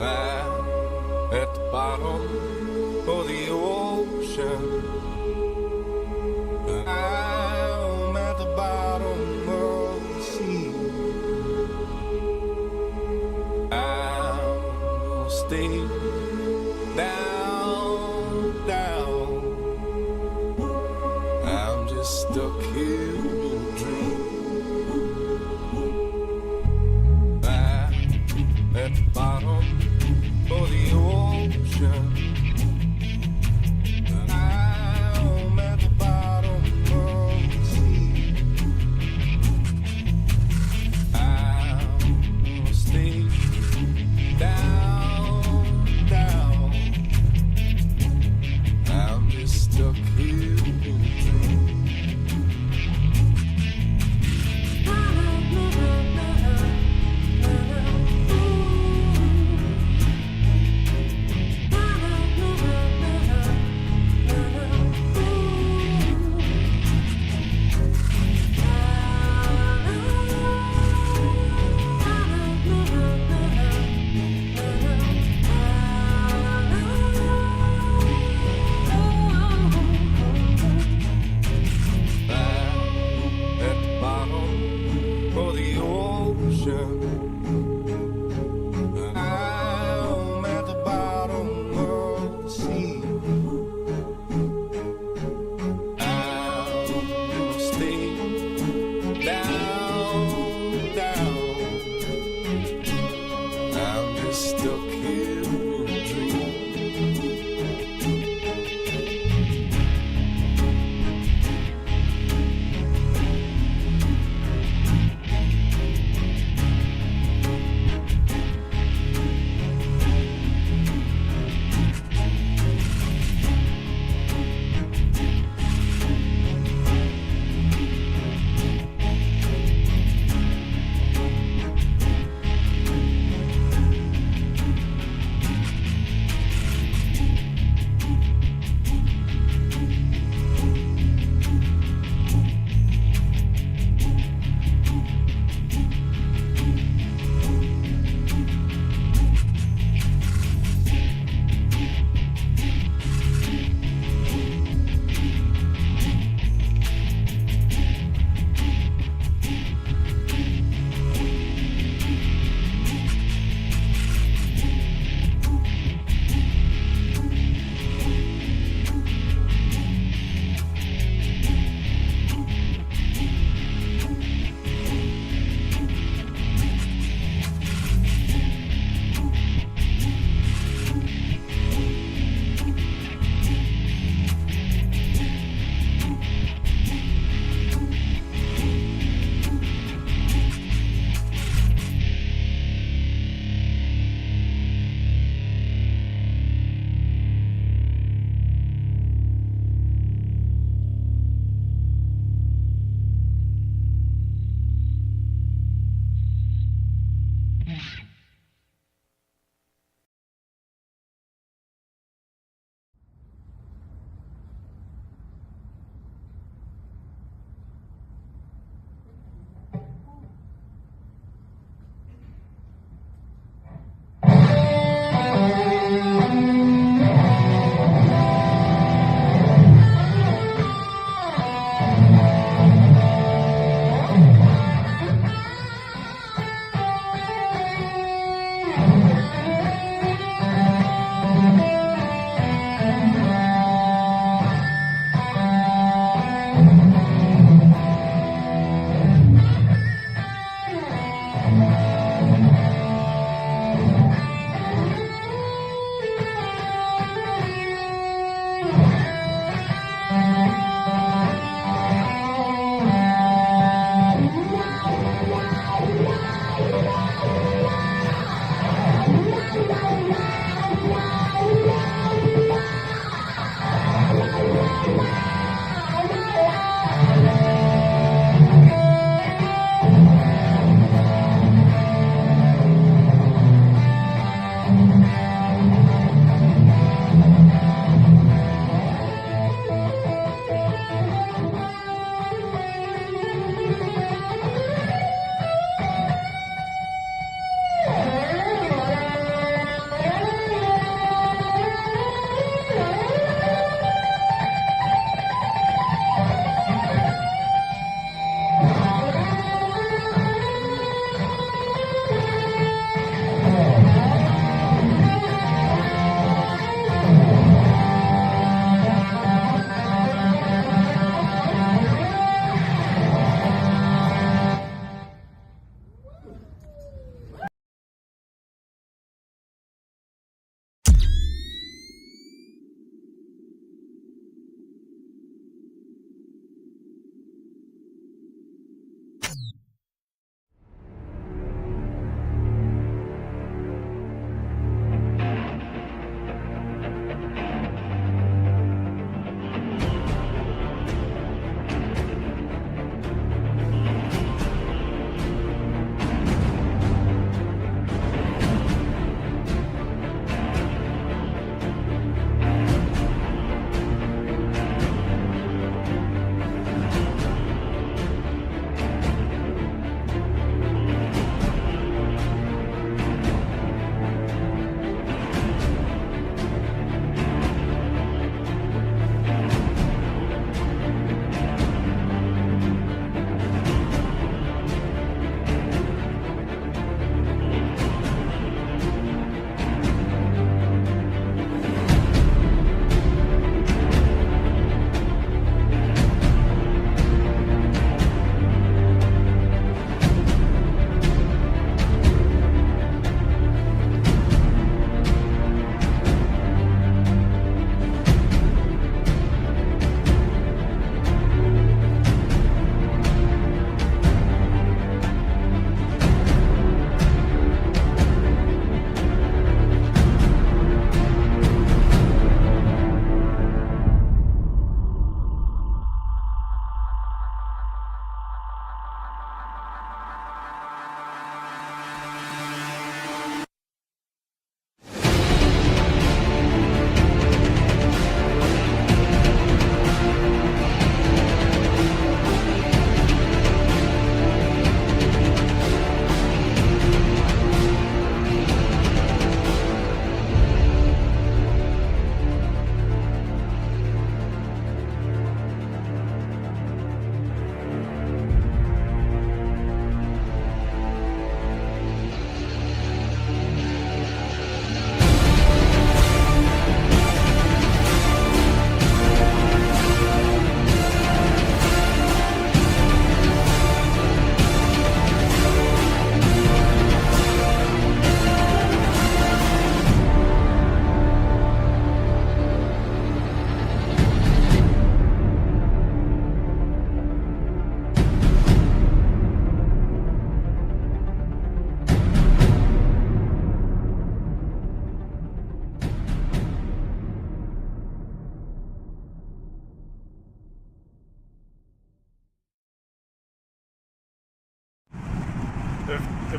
At the bottom of the ocean, I'm at the bottom of the sea. I'll stay down, down. I'm just stuck here in a dream. I'm at the bottom for the ocean. I'm at the bottom of the sea. I'll stay down, down. I'm just stuck here in a dream.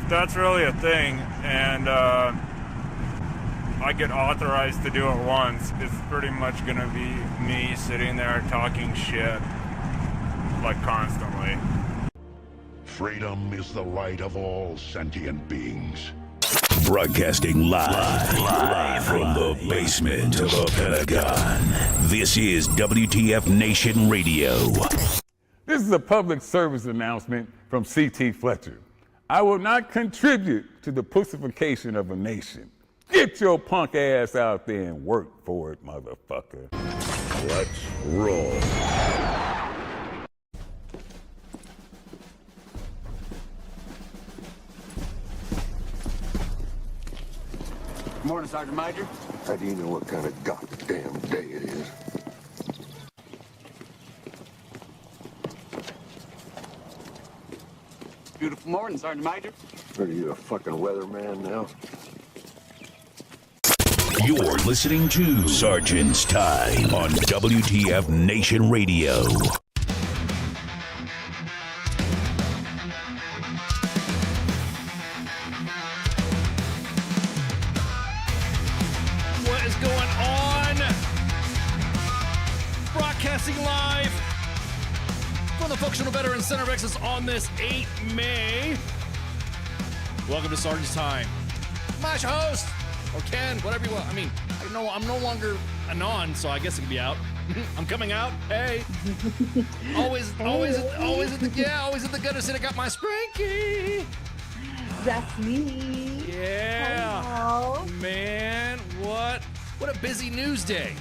that's really a thing, and I get authorized to do it once, it's pretty much gonna be me sitting there talking shit, like, constantly. Freedom is the right of all sentient beings. Broadcasting live from the basement of the Pentagon. This is WTF Nation Radio. This is a public service announcement from C.T. Fletcher. I will not contribute to the pussification of a nation. Get your punk ass out there and work for it, motherfucker. Let's roll. Morning, Sergeant Major. How do you know what kind of goddamn day it is? Beautiful morning, Sergeant Major. Are you a fucking weatherman now? You're listening to Sergeant's Time on WTF Nation Radio. What is going on? Broadcasting live from the Functional Veterans Center of Excellence on this 8 May. Welcome to Sergeant's Time. I'm your host, or Ken, whatever you want. I mean, I'm no longer anon, so I guess it can be out. I'm coming out. Hey. always at the gutter seat. I got my Sprinky. That's me. Yeah. Hello. Man, what a busy news day.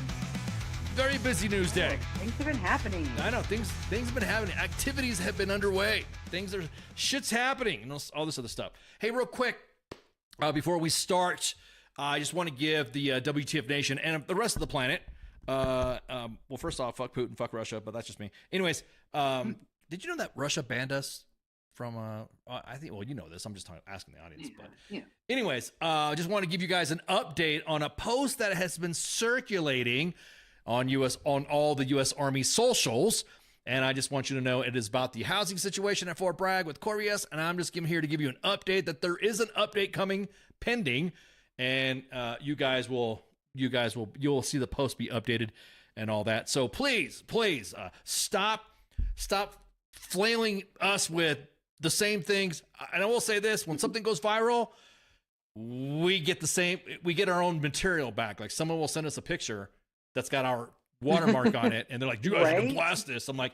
Very busy news day. Things have been happening. I know, things have been happening. Activities have been underway. Shit's happening and all this other stuff. Hey, real quick, before we start, I just want to give the W.T.F. Nation and the rest of the planet, well, first off, fuck Putin, fuck Russia, but that's just me. Anyways, did you know that Russia banned us from, I think, well, you know this, I'm just asking the audience, but yeah. Anyways, just want to give you guys an update on a post that has been circulating on all the U.S. Army socials, and I just want you to know it is about the housing situation at Fort Bragg with Corvius, and I'm just here to give you an update that there is an update coming pending, and you'll see the post be updated and all that. So please, stop flailing us with the same things. And I will say this: when something goes viral, we get our own material back. Like, someone will send us a picture that's got our watermark on it, and they're like, "You guys can blast this." I'm like,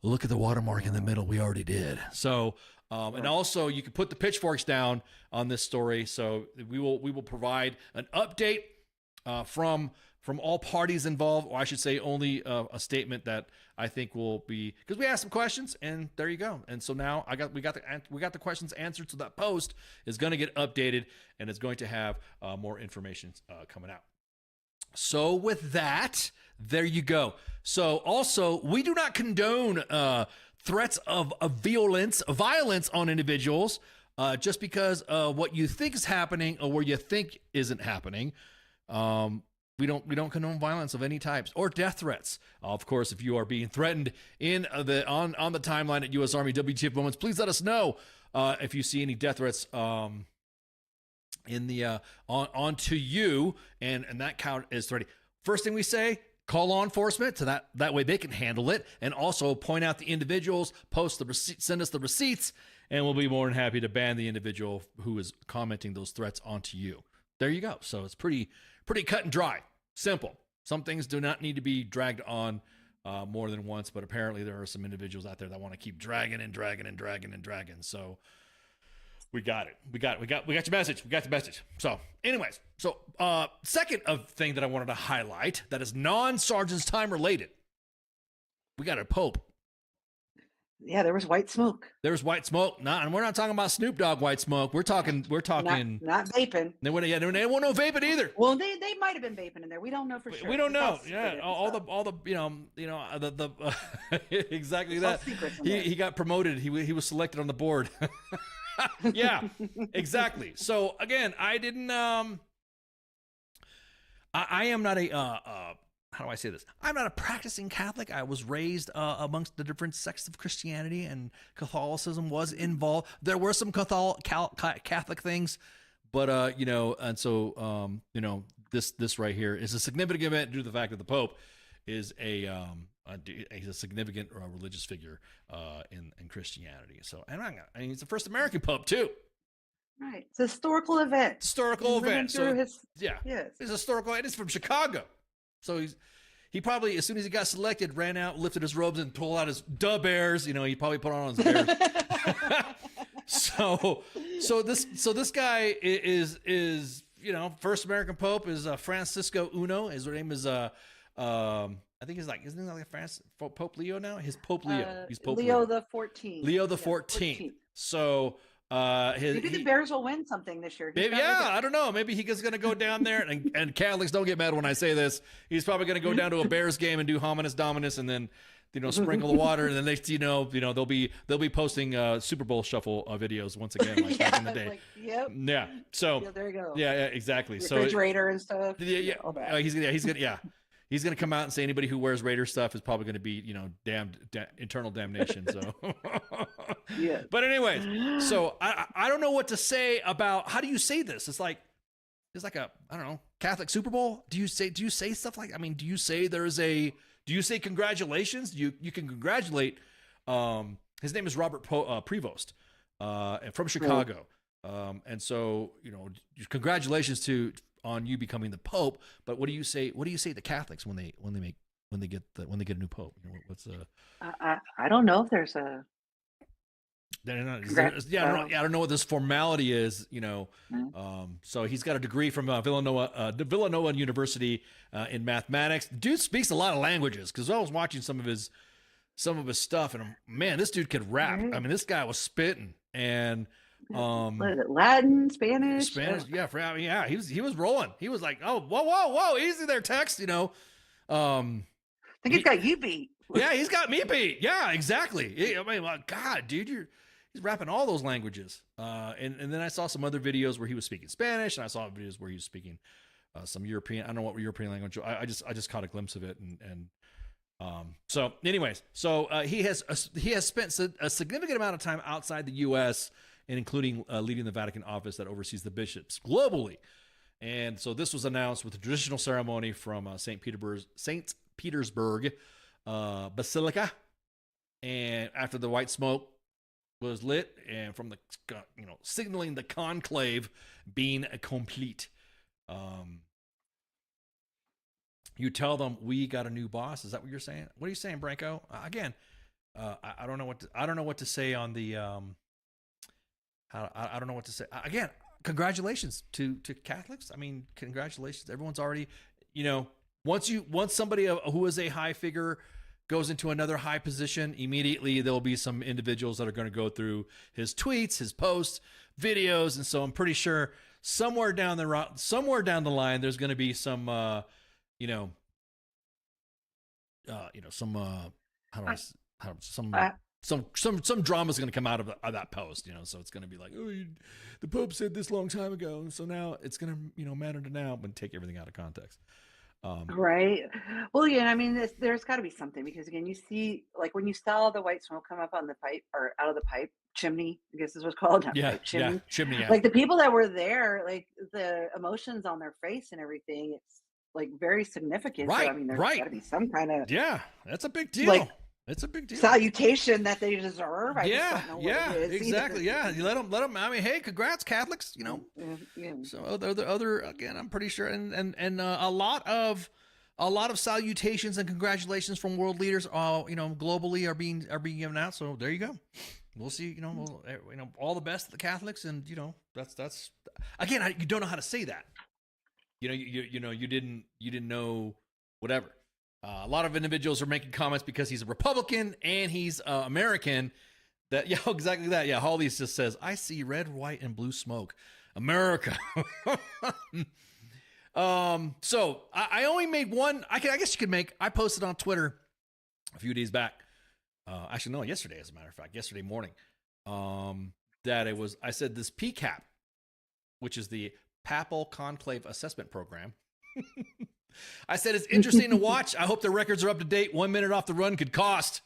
"Look at the watermark in the middle. We already did." So, and also you can put the pitchforks down on this story. So we will provide an update from all parties involved, or I should say, only a statement that I think will be, because we asked some questions, and there you go. And so now we got the questions answered. So that post is going to get updated, and it's going to have more information coming out. So with that, there you go. So also, we do not condone threats of violence on individuals just because what you think is happening or what you think isn't happening. We don't condone violence of any types or death threats. Of course, if you are being threatened on the timeline at U.S. Army WTF moments, please let us know if you see any death threats in the onto you, and that count is 30. First thing we say, call law enforcement so that way they can handle it, and also point out the individuals, post the receipt, send us the receipts, and we'll be more than happy to ban the individual who is commenting those threats onto you. There you go. So it's pretty cut and dry, simple. Some things do not need to be dragged on more than once, but apparently there are some individuals out there that want to keep dragging. So we got it. We got your message. We got the message. So anyways, second thing that I wanted to highlight that is non-Sergeant's Time related. We got a Pope. Yeah, there was white smoke. There's white smoke. And we're not talking about Snoop Dogg white smoke. We're talking not vaping. They won't no vaping either. Well, they might have been vaping in there. We don't know for sure. We don't know. Yeah, all the the exactly that. He got promoted. He was selected on the board. Yeah, exactly. So again, I didn't. I am not a how do I say this? I'm not a practicing Catholic. I was raised amongst the different sects of Christianity, and Catholicism was involved. There were some Catholic things, but you know, and so you know, this right here is a significant event due to the fact that the Pope is he's a significant religious figure in Christianity. So, and I mean, he's the first American Pope too. Right, it's a historical event. Historical event. So yeah, yes, it's historical. And it's from Chicago. So he probably, as soon as he got selected, ran out, lifted his robes, and pulled out his Bears. You know, he probably put on his Bears. so this guy is you know, first American Pope is Francisco Uno. His name is I think he's like, isn't he like Pope Leo now? His Pope Leo. He's Pope Leo the 14th. Leo the 14th. So. Maybe the Bears will win something this year. Maybe, yeah, I don't know. Maybe he's going to go down there, and Catholics, don't get mad when I say this. He's probably going to go down to a Bears game and do hominis dominus, and then, you know, sprinkle the water, and then next, you know, they'll be posting Super Bowl shuffle videos once again, like back in the day. Like, yep. Yeah. So yeah, there you go. Yeah, exactly. Refrigerator and stuff. Yeah. All that. He's gonna come out and say anybody who wears Raider stuff is probably gonna be, you know, damned, eternal damnation. So, yeah. But anyways, so I don't know what to say about, how do you say this? It's like a, I don't know, Catholic Super Bowl. Do you say stuff like, I mean, do you say congratulations? You can congratulate. His name is Robert Prevost, from Chicago. And so, you know, congratulations on you becoming the Pope, but what do you say to Catholics when they get a new Pope? You know, what's I don't know if there's a I don't know what this formality is, you know. So he's got a degree from Villanova University in mathematics. Dude speaks a lot of languages, because I was watching some of his stuff, and man, this dude could rap. I mean, this guy was spitting, and what is it, Latin, Spanish? Yeah. He was rolling. He was like, oh, whoa, easy there, Tex. You know, I think he's got you beat. Yeah, he's got me beat. Yeah, exactly. I mean, God, dude, he's rapping all those languages. And then I saw some other videos where he was speaking Spanish, and I saw videos where he was speaking some European. I don't know what European language. I just caught a glimpse of it, and so anyways, he has spent a significant amount of time outside the U.S., and including leading the Vatican office that oversees the bishops globally. And so this was announced with a traditional ceremony from St. Petersburg Basilica. And after the white smoke was lit, and from the, you know, signaling the conclave being complete. You tell them we got a new boss. Is that what you're saying? What are you saying, Branko? Again, I don't know what to say on the I don't know what to say. Again, congratulations to Catholics. I mean, congratulations. Everyone's already, you know, once somebody who is a high figure goes into another high position, immediately there'll be some individuals that are going to go through his tweets, his posts, videos, and so I'm pretty sure somewhere down the line there's going to be some some drama is going to come out of that post, you know. So it's going to be like, oh, the Pope said this long time ago, and so now it's going to, you know, matter to now, but take everything out of context. Right. Well, yeah, I mean, there's got to be something, because again, you see, like when you saw the white smoke come up on the pipe, or out of the pipe chimney, I guess is what's called. Chimney. Yeah. Like the people that were there, like the emotions on their face and everything, it's like very significant. Right. So, I mean, there's got to be some kind of that's a big deal. Like, it's a big deal. Salutation that they deserve. I just don't know what it is exactly. either. Yeah, you let them. I mean, hey, congrats, Catholics. You know, yeah. So other again, I'm pretty sure, and a lot of salutations and congratulations from world leaders, you know, globally are being given out. So there you go. We'll see. You know, all the best to the Catholics, and you know, that's again, you don't know how to say that. You know, you didn't know whatever. A lot of individuals are making comments because he's a Republican and he's American. That exactly that. Yeah, Holly just says, "I see red, white, and blue smoke, America." So I only made one. I guess you could make. I posted on Twitter a few days back. Actually, no, yesterday, as a matter of fact, yesterday morning. That it was. I said this PCAP, which is the Papal Conclave Assessment Program. I said it's interesting to watch. I hope the records are up to date. 1 minute off the run could cost.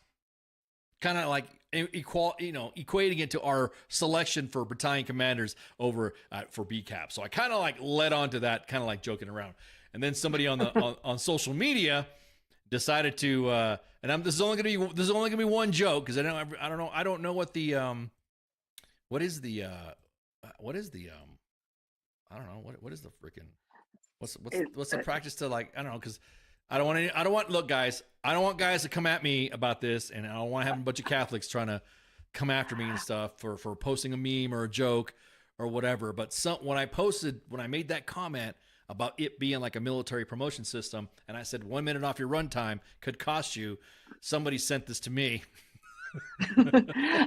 Kind of like equating it to our selection for battalion commanders over for BCAP. So I kind of like led on to that, kind of like joking around. And then somebody on the on social media decided to, and this is only gonna be one joke because I don't know what the what is the freaking what's the practice to like, I don't know, because I don't want guys to come at me about this, and I don't want to have a bunch of Catholics trying to come after me and stuff for posting a meme or a joke or whatever. But when I made that comment about it being like a military promotion system, and I said 1 minute off your runtime could cost you, somebody sent this to me.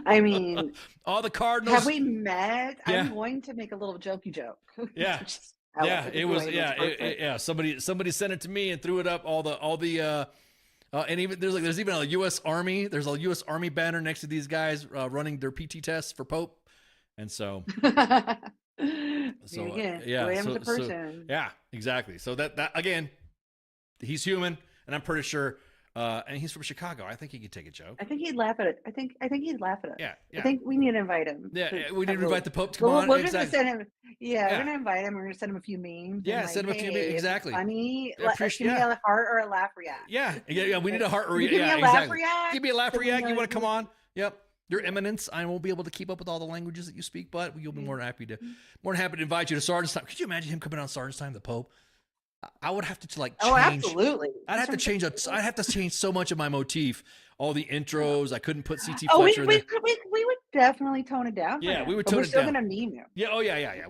I mean, all the Cardinals. Have we met? Yeah. I'm going to make a little jokey joke. Yeah. Somebody sent it to me and threw it up all the and even there's even a U.S. Army. There's a U.S. Army banner next to these guys running their PT tests for Pope, and so. Yeah, exactly. So that again, he's human, and I'm pretty sure. And he's from Chicago. I think he could take a joke. I think he'd laugh at it. I think he'd laugh at it. Yeah. I think we need to invite him. Yeah, we need to invite the Pope to come on. We're gonna send him. Yeah, we're gonna invite him. We're gonna send him a few memes. Yeah, send him a few memes. Exactly. Funny. Give me a heart or a laugh react. Yeah. We need a heart react. Give me a laugh react. Give me a laugh react. You want to come on? Yep. Your Eminence, I won't be able to keep up with all the languages that you speak, but you'll be more than happy to invite you to Sergeant's Time. Could you imagine him coming on Sergeant's Time, the Pope? I would have to change. Oh, absolutely. I'd have to change. I'd have to change so much of my motif. All the intros. I couldn't put CT Fletcher. Oh, we would definitely tone it down. Yeah, we would tone it down. We're still gonna meme him. Yeah. Oh yeah.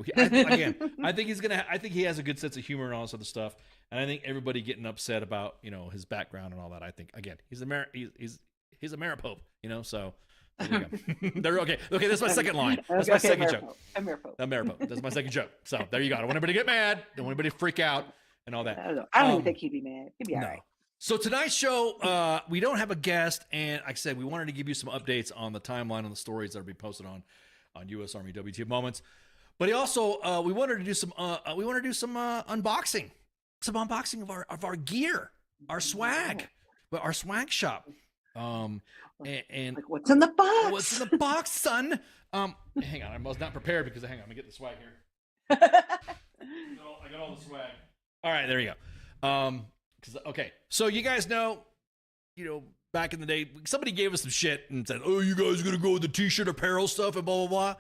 I think he's gonna. I think he has a good sense of humor and all this other stuff. And I think everybody getting upset about his background and all that. I think again, he's a Maripope. So. There you go. There, okay, that's my second line. That's my second joke. I'm Maripope. That's my second joke. So there you go. I don't want anybody to get mad. Don't want anybody to freak out and all that. I don't even think he'd be mad. He'd be all right. So tonight's show, we don't have a guest, and like I said, we wanted to give you some updates on the timeline on the stories that will be posted on U.S. Army WTF Moments. But also, we wanted to do some unboxing, of our gear, our swag, our swag shop. And like, what's in the box? What's in the box, son? Hang on, I was not prepared because hang on, let me get the swag here. I got all the swag. All right, there you go. Okay, so you guys know, back in the day, somebody gave us some shit and said, "Oh, you guys are gonna go with the t-shirt apparel stuff and blah blah blah."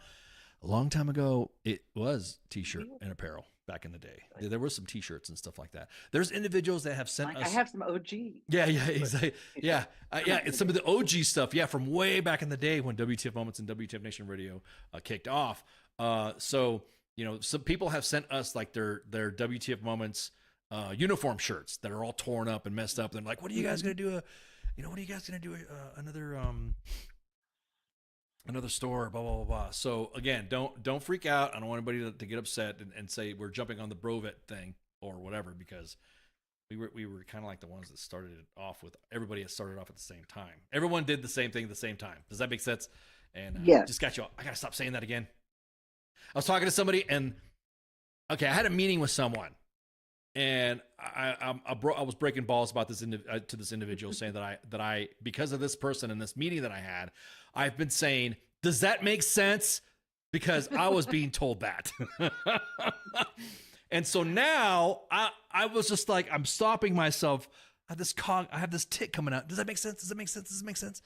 A long time ago, it was t-shirt and apparel. Back in the day, there were some t-shirts and stuff like that. There's individuals that have sent us. I have some OG. Yeah, exactly. Yeah, it's some of the OG stuff. Yeah, from way back in the day when WTF Moments and WTF Nation Radio kicked off. So some people have sent us like their WTF Moments uniform shirts that are all torn up and messed up. They're like, "What are you guys gonna do? What are you guys gonna do? Another store, blah, blah, blah, blah." So again, don't freak out. I don't want anybody to get upset and say we're jumping on the Brovet thing or whatever, because we were kind of like the ones that started it off with, everybody had started off at the same time. Everyone did the same thing at the same time. Does that make sense? And just got you all, I got to stop saying that again. I was talking to somebody and I had a meeting with someone and I was breaking balls about this to this individual, saying that I because of this person and this meeting that I had, I've been saying, does that make sense? Because I was being told that. And so now I was just like, I'm stopping myself. I have this tick coming out. Does that make sense? Does it make sense? Does it make sense?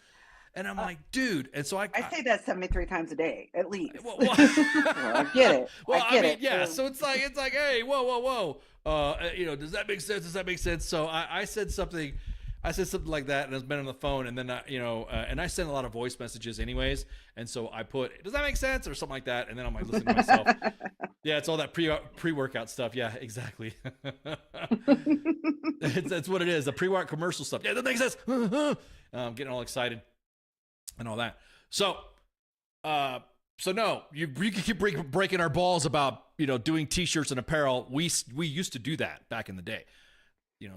And I'm like, dude. And so I say that 73 times a day, at least. Well, I get it. Well, I mean, yeah. So it's like, hey, whoa. Does that make sense? Does that make sense? So I said something like that, and I've been on the phone, and then and I send a lot of voice messages anyways, and so I put, "Does that make sense?" or something like that, and then I'm like listening to myself. Yeah, it's all that pre-workout stuff. Yeah, exactly. That's what it is. The pre-workout commercial stuff. Yeah, that makes sense. I'm getting all excited and all that. So no, you can keep breaking our balls about doing t-shirts and apparel. We used to do that back in the day.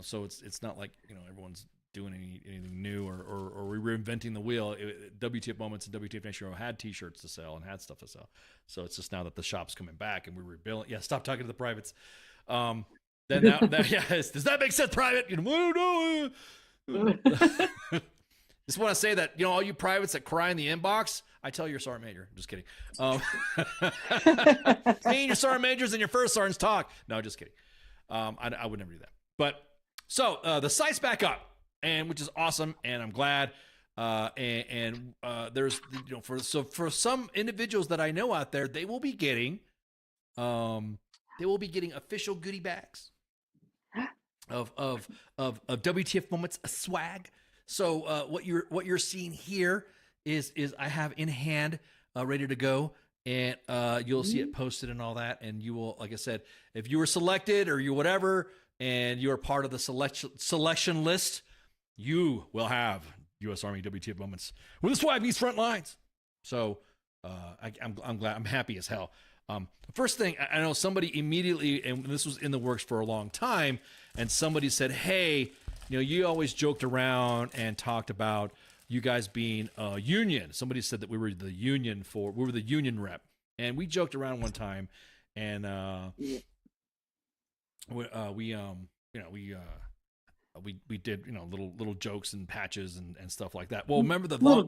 So it's not like everyone's doing anything new or reinventing the wheel. WTF Moments and WTF Nation Radio had t-shirts to sell and had stuff to sell. So it's just now that the shop's coming back and we're rebuilding. Yeah, stop talking to the privates. That Then now, yes, does that make sense, Private? You know, just want to say that, you know, all you privates that cry in the inbox, I tell your sergeant major. Just kidding. Me and your sergeant majors and your first sergeants talk. No, just kidding. I would never do that. But so the site's back up, and which is awesome, and I'm glad. There's, you know, for some individuals that I know out there, they will be getting official goodie bags of WTF moments swag. So what you're seeing here is I have in hand ready to go, and you'll see it posted and all that, and you will, like I said, if you were selected or you whatever, and you're part of the selection list, you will have U.S. Army WTF moments with the swag these front lines. So I'm glad, I'm happy as hell. The first thing, I know somebody immediately, and this was in the works for a long time, and somebody said, hey, you know, you always joked around and talked about you guys being a union. Somebody said that we were the union rep, and we joked around one time, and we did, you know, little jokes and patches and stuff like that. Well, remember the little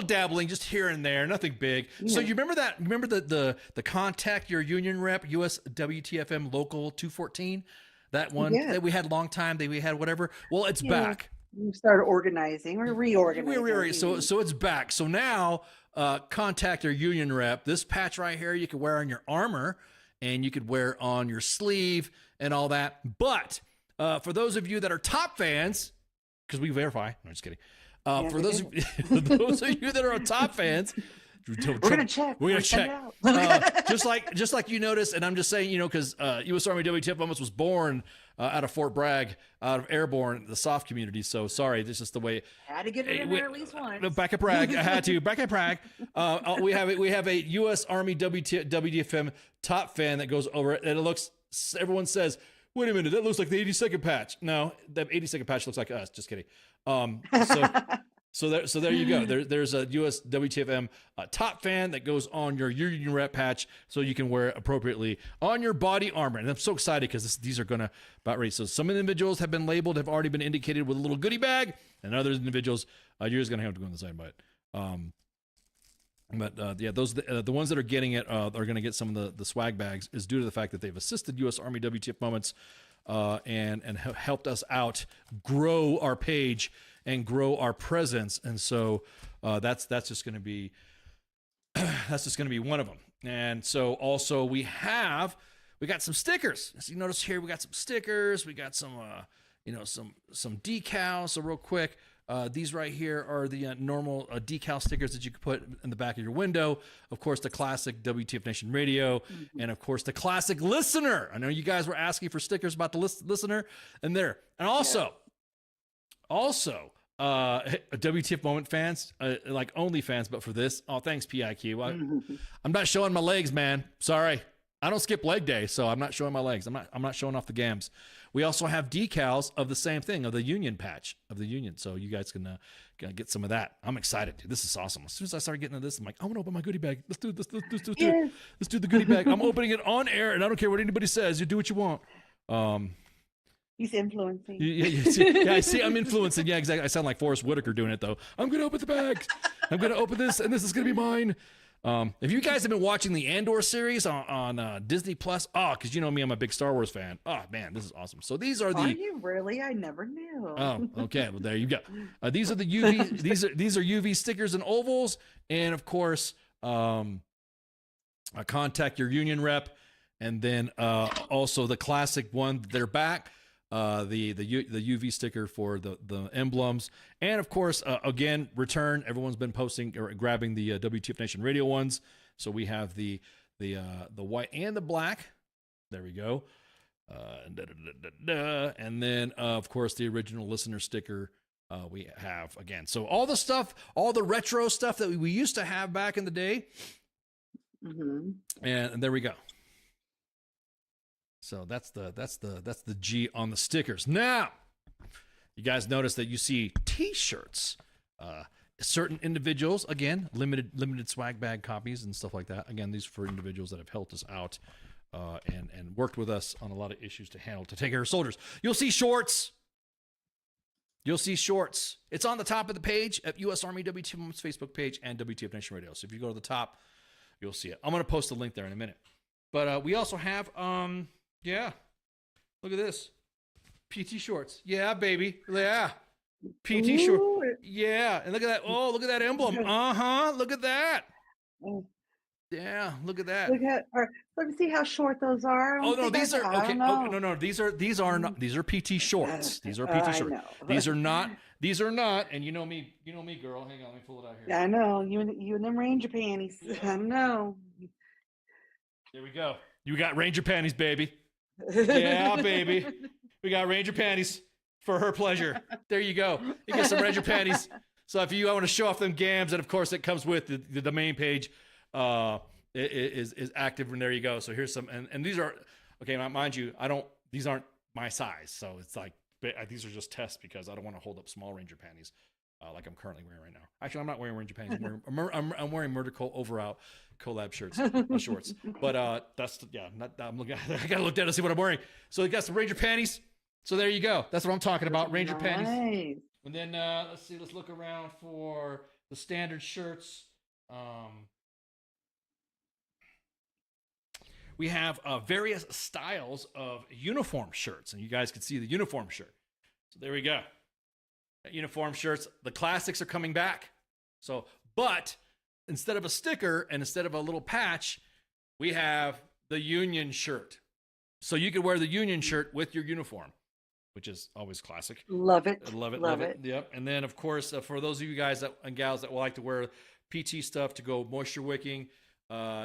dabbling, just here and there, nothing big. Yeah. So you remember that? Remember the contact your union rep, US WTFM Local 214, that one that we had a long time. That we had whatever. Well, it's back. We started organizing or reorganizing. So it's back. So now, contact your union rep. This patch right here, you can wear on your armor, and you could wear on your sleeve and all that. But for those of you that are top fans, because we verify, no, just kidding. For those of you that are top fans, we're gonna check. Just like you notice, and I'm just saying, you know, because U.S. Army WTF almost was born out of Fort Bragg, out of Airborne, the soft community. So sorry, this is just the way. Had to get it in there at least once. Back at Bragg, I had to. Back at Bragg, we have a U.S. Army WTFM top fan that goes over it, and it looks. Everyone says, wait a minute, that looks like the 82nd patch. No, the 82nd patch looks like us. Just kidding. So there you go. There's a US WTFM top fan that goes on your union rep patch, so you can wear it appropriately on your body armor. And I'm so excited because these are gonna about ready. So some individuals have been labeled, have already been indicated with a little goodie bag, and other individuals you're just gonna have to go on the side by it. Those the ones that are getting it are going to get some of the swag bags is due to the fact that they've assisted U.S. Army WTF moments and helped us out grow our page and grow our presence, and so that's just going to be one of them. And so also we got some stickers. As you notice here, we got some stickers. We got some some decals. So real quick. These right here are the normal decal stickers that you could put in the back of your window. Of course, the classic WTF Nation Radio, and of course, the classic listener. I know you guys were asking for stickers about the listener, and there. And also, WTF Moment fans, like OnlyFans, but for this, oh, thanks, PIQ. I'm not showing my legs, man. Sorry. I don't skip leg day, so I'm not showing my legs. I'm not showing off the gams. We also have decals of the same thing, of the union patch of the union, so you guys can get some of that. I'm excited, dude. This is awesome. As soon as I started getting into this, I'm like, I'm gonna open my goodie bag. Let's do the goodie bag. I'm opening it on air, and I don't care what anybody says. You do what you want. He's influencing. Yeah, I see. I'm influencing. Yeah, exactly. I sound like Forrest Whitaker doing it, though. I'm gonna open the bag. I'm gonna open this, and this is gonna be mine. If you guys have been watching the Andor series on Disney Plus, because you know me, I'm a big Star Wars fan. Oh man, this is awesome. So these are the. Are you really? I never knew. Oh, okay. Well, there you go. These are the UV. these are UV stickers and ovals, and of course, contact your union rep, and then also the classic one. They're back. The UV sticker for the emblems, and of course, again, return. Everyone's been posting or grabbing the WTF Nation Radio ones. So we have the white and the black. There we go. And then of course the original listener sticker we have again. So all the stuff, all the retro stuff that we used to have back in the day. And there we go. So that's the G on the stickers. Now, you guys notice that you see T-shirts. Certain individuals, again, limited swag bag copies and stuff like that. Again, these are for individuals that have helped us out and worked with us on a lot of issues to take care of soldiers. You'll see shorts. You'll see shorts. It's on the top of the page at U.S. Army WTF's Facebook page and WTF Nation Radio. So if you go to the top, you'll see it. I'm going to post a link there in a minute. But we also have, look at this. PT shorts. Yeah, baby. Yeah. PT shorts. Yeah. And look at that. Oh, look at that emblem. Uh-huh. Look at that. Yeah, look at that. Let me see how short those are. Oh no, these are okay. Oh, no, these are not. These are PT shorts. These are PT shorts. These are not. And you know me, girl. Hang on, let me pull it out here. Yeah, I know you and them Ranger panties. I know. There we go. You got Ranger panties, baby. Yeah, baby. We got Ranger panties for her pleasure. There you go. You get some Ranger panties. So if you want to show off them gams, and of course it comes with the main page. Is active, and there you go. So here's some, and these are okay. Mind you, these aren't my size, so it's like these are just tests because I don't want to hold up small Ranger panties like I'm currently wearing right now. Actually, I'm not wearing Ranger panties. I'm wearing Murder Overout collab shorts. But that's I'm looking. I gotta look down to see what I'm wearing. So you got some Ranger panties. So there you go. That's what I'm talking about. Ranger panties. And then let's see. Let's look around for the standard shirts. We have various styles of uniform shirts, and you guys can see the uniform shirt. So there we go. Uniform shirts. The classics are coming back. So, but instead of a sticker and instead of a little patch, we have the Union shirt. So you could wear the Union shirt with your uniform, which is always classic. Love it. Love it. Yep. And then, of course, for those of you guys and gals that like to wear PT stuff to go moisture wicking,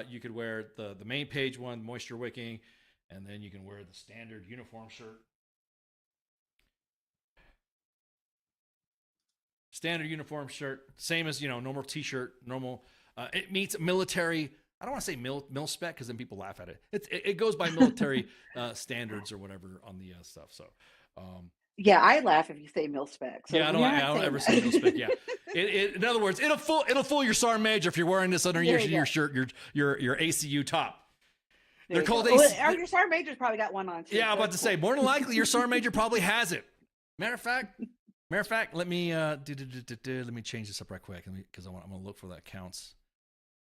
you could wear the main page one, moisture wicking, and then you can wear the standard uniform shirt. Standard uniform shirt, same as, normal t-shirt, normal. It meets military. I don't want to say mil spec because then people laugh at it. It goes by military standards or whatever on the stuff. So, yeah, I laugh if you say mil spec. So yeah, I don't ever say mil spec. Yeah, in other words, it'll fool your sergeant major if you're wearing this under your shirt, your ACU top. They're called ACU. Well, your sergeant major's probably got one on too. Yeah, I'm about to say more than likely your sergeant major probably has it. Matter of fact, let me let me change this up right quick because I'm gonna look for that counts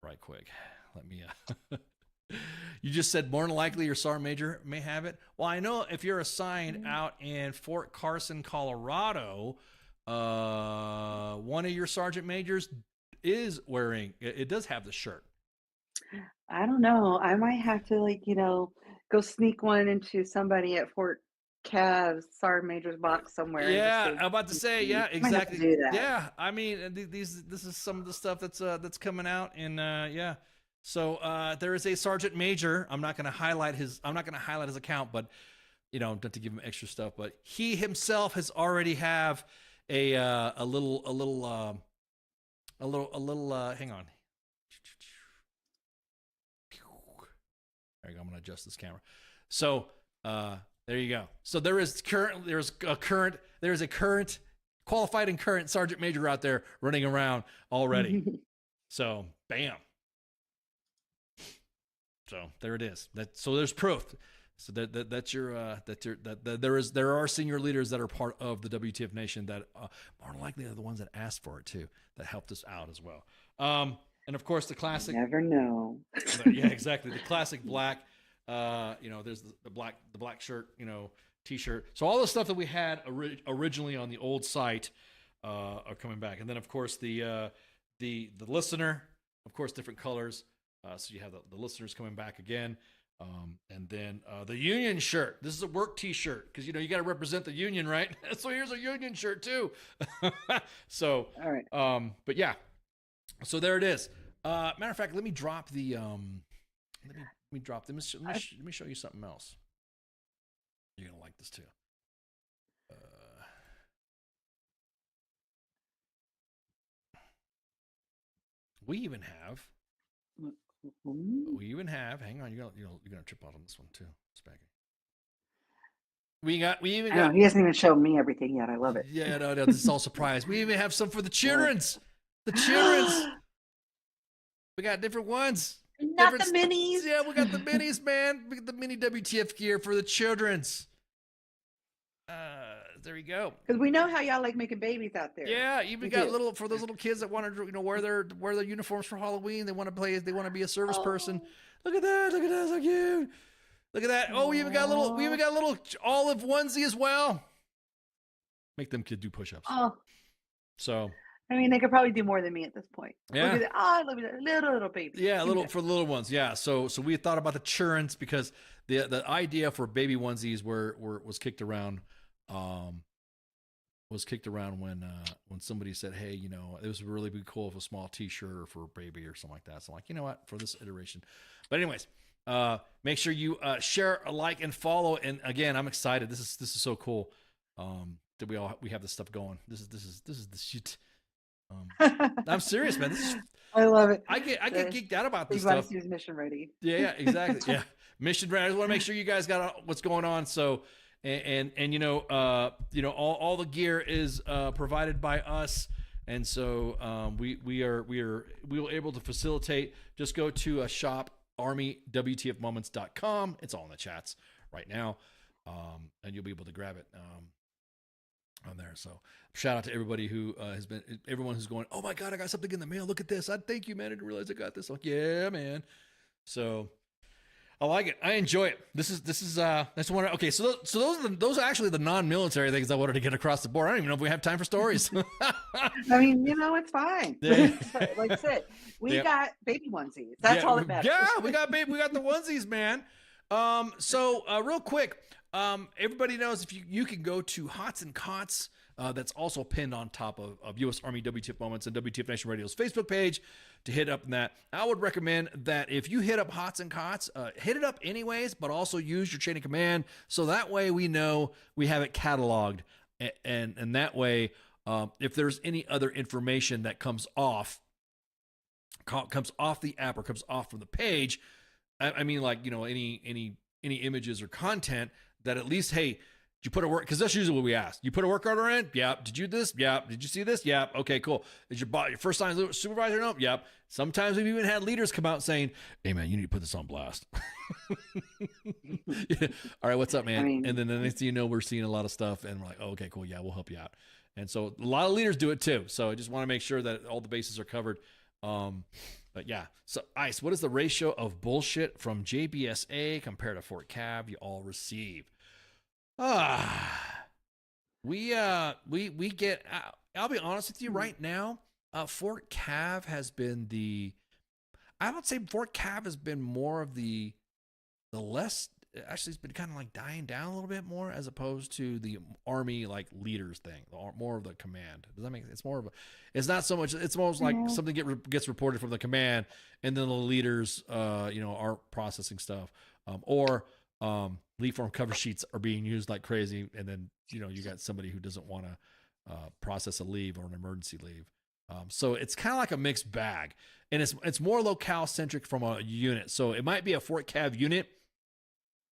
right quick. Let me. You just said more than likely your sergeant major may have it. Well, I know if you're assigned out in Fort Carson, Colorado, one of your sergeant majors is wearing it does have the shirt. I don't know. I might have to go sneak one into somebody at Fort Cav's sergeant major's box somewhere. Yeah, I'm about to say, yeah, exactly. Do that. Yeah, I mean, this is some of the stuff that's coming out, and yeah. So there is a sergeant major. I'm not going to highlight his account, but not to give him extra stuff. But he himself has already have a little. Hang on. There you go. I'm going to adjust this camera. So there you go. So there's a current qualified and current sergeant major out there running around already. So bam. So there it is. So there's proof. So there are senior leaders that are part of the WTF Nation that more likely are the ones that asked for it too, that helped us out as well. And of course the classic. You never know. Yeah, exactly. The classic black. There's the black shirt. T-shirt. So all the stuff that we had originally on the old site are coming back, and then of course the listener, of course, different colors. So you have the listeners coming back again. And then the Union shirt. This is a work T-shirt because, you got to represent the Union, right? So here's a Union shirt too. So, all right. But yeah, so there it is. Matter of fact, let me drop the. Let me drop them. Let me show you something else. You're gonna like this too. We even have. Hang on, you're gonna trip out on this one too, Spacky. We even got. He hasn't even shown me everything yet. I love it. Yeah, no, this is all surprise. We even have some for the children's. The children's. We got different ones. Not the different minis. Yeah, we got the minis, man. We got the mini WTF gear for the children's. There you go. Because we know how y'all like making babies out there. Yeah, even We got do. little for those little kids that want to, wear their uniforms for Halloween. They want to play. They want to be a service person. Look at that! Look at that! So cute. Look at that! Oh, we even got a little olive onesie as well. Make them kids do push-ups. Oh, So I mean, they could probably do more than me at this point. Yeah. Look at that. Look at that little baby. yeah, for the little ones. Yeah. So we thought about the churns because the idea for baby onesies was kicked around. Was kicked around when somebody said, hey, it was really be cool if a small t-shirt or for a baby or something like that. So I'm like, you know what, for this iteration. But anyways, make sure you share, like, and follow. And again, I'm excited. This is so cool. That we have this stuff going. This is the shit. I'm serious, man. I love it. I get geeked out about this Everybody stuff. sees mission ready. Yeah, exactly. Yeah, mission ready. I just want to make sure you guys got what's going on. So, and all the gear is provided by us, and so we were able to facilitate. Just go to shop armywtfmoments.com. It's all in the chats right now, and you'll be able to grab it on there. So shout out to everybody who everyone who's going, oh my God, I got something in the mail. Look at this. Thank you, man. I didn't realize I got this. Like, yeah, man. So I like it. I enjoy it. That's one. Okay. So those are actually the non-military things I wanted to get across the board. I don't even know if we have time for stories. I mean, it's fine. Yeah. Like I said, we Yeah. got baby onesies. That's all that matters. Yeah, we got the onesies, man. So real quick, everybody knows if you can go to Hots and Cots, that's also pinned on top of U.S. Army WTF Moments and WTF Nation Radio's Facebook page to hit up in that. I would recommend that if you hit up Hots and Cots, hit it up anyways, but also use your chain of command so that way we know we have it cataloged, and that way if there's any other information that comes off the app or comes off from the page, I mean, like, any images or content that at least, hey, did you put a work? Because that's usually what we ask. You put a work order in? Yep. Did you this? Yep. Did you see this? Yep. Okay, cool. Is your first time supervisor? Nope. Yep. Sometimes we've even had leaders come out saying, hey, man, you need to put this on blast. Yeah. All right, what's up, man? And then the next thing you know, we're seeing a lot of stuff and we're like, oh, okay, cool. Yeah, we'll help you out. And so a lot of leaders do it too. So I just want to make sure that all the bases are covered. But yeah, so Ice, what is the ratio of bullshit from JBSA compared to Fort Cav you all receive? We get, I'll be honest with you right now. Fort Cav has been I would say Fort Cav has been more of the less, actually it's been kind of like dying down a little bit more as opposed to the Army like leaders thing, more of the command. Does that make sense? It's more of it's not so much, it's almost like something gets reported from the command and then the leaders, are processing stuff. Or leave form cover sheets are being used like crazy. And then, you got somebody who doesn't want to process a leave or an emergency leave. So it's kind of like a mixed bag, and it's more locale centric from a unit. So it might be a Fort Cav unit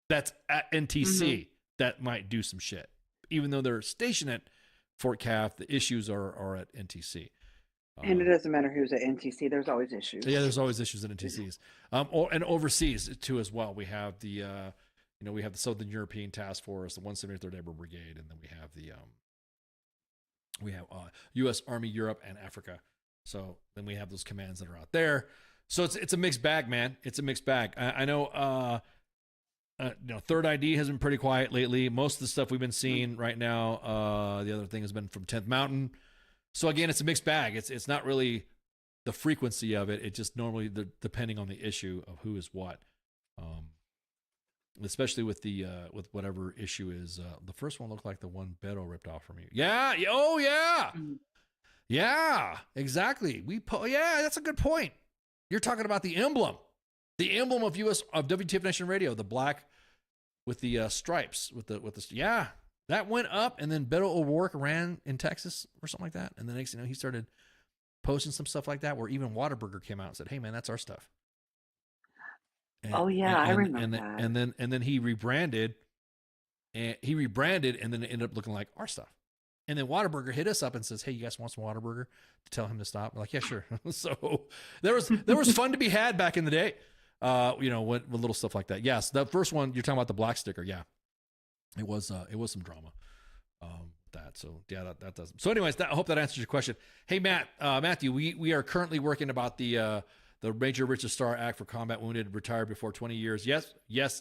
that's at NTC that might do some shit, even though they're stationed at Fort Cav. The issues are at NTC. And it doesn't matter who's at NTC. There's always issues. Yeah, there's always issues at NTCs. And overseas too as well. We have the we have the Southern European Task Force, the 173rd Airborne Brigade, and then we have U.S. Army Europe and Africa. So then we have those commands that are out there. So it's a mixed bag, man. It's a mixed bag. I know. Third ID has been pretty quiet lately. Most of the stuff we've been seeing right now, the other thing has been from 10th Mountain. So again, it's a mixed bag. It's not really the frequency of it. It just normally depending on the issue of who is what. Especially with with whatever issue is. The first one looked like the one Beto ripped off from you. Yeah. Oh yeah. Yeah. Exactly. Yeah. That's a good point. You're talking about the emblem of WTF Nation Radio, the black with the stripes with the yeah. That went up, and then Beto O'Rourke ran in Texas or something like that. And the next thing you know, he started posting some stuff like that, where even Whataburger came out and said, "Hey, man, that's our stuff." I remember that. And then he rebranded, and then it ended up looking like our stuff. And then Whataburger hit us up and says, "Hey, you guys want some Whataburger?" To tell him to stop. We're like, "Yeah, sure." So there was fun to be had back in the day. with little stuff like that. Yes, the first one you're talking about, the black sticker. Yeah, it was some drama. That does. So, anyways, I hope that answers your question. Hey, Matthew, we are currently working about the Major Richard Starr Act for combat wounded retired before 20 years. Yes.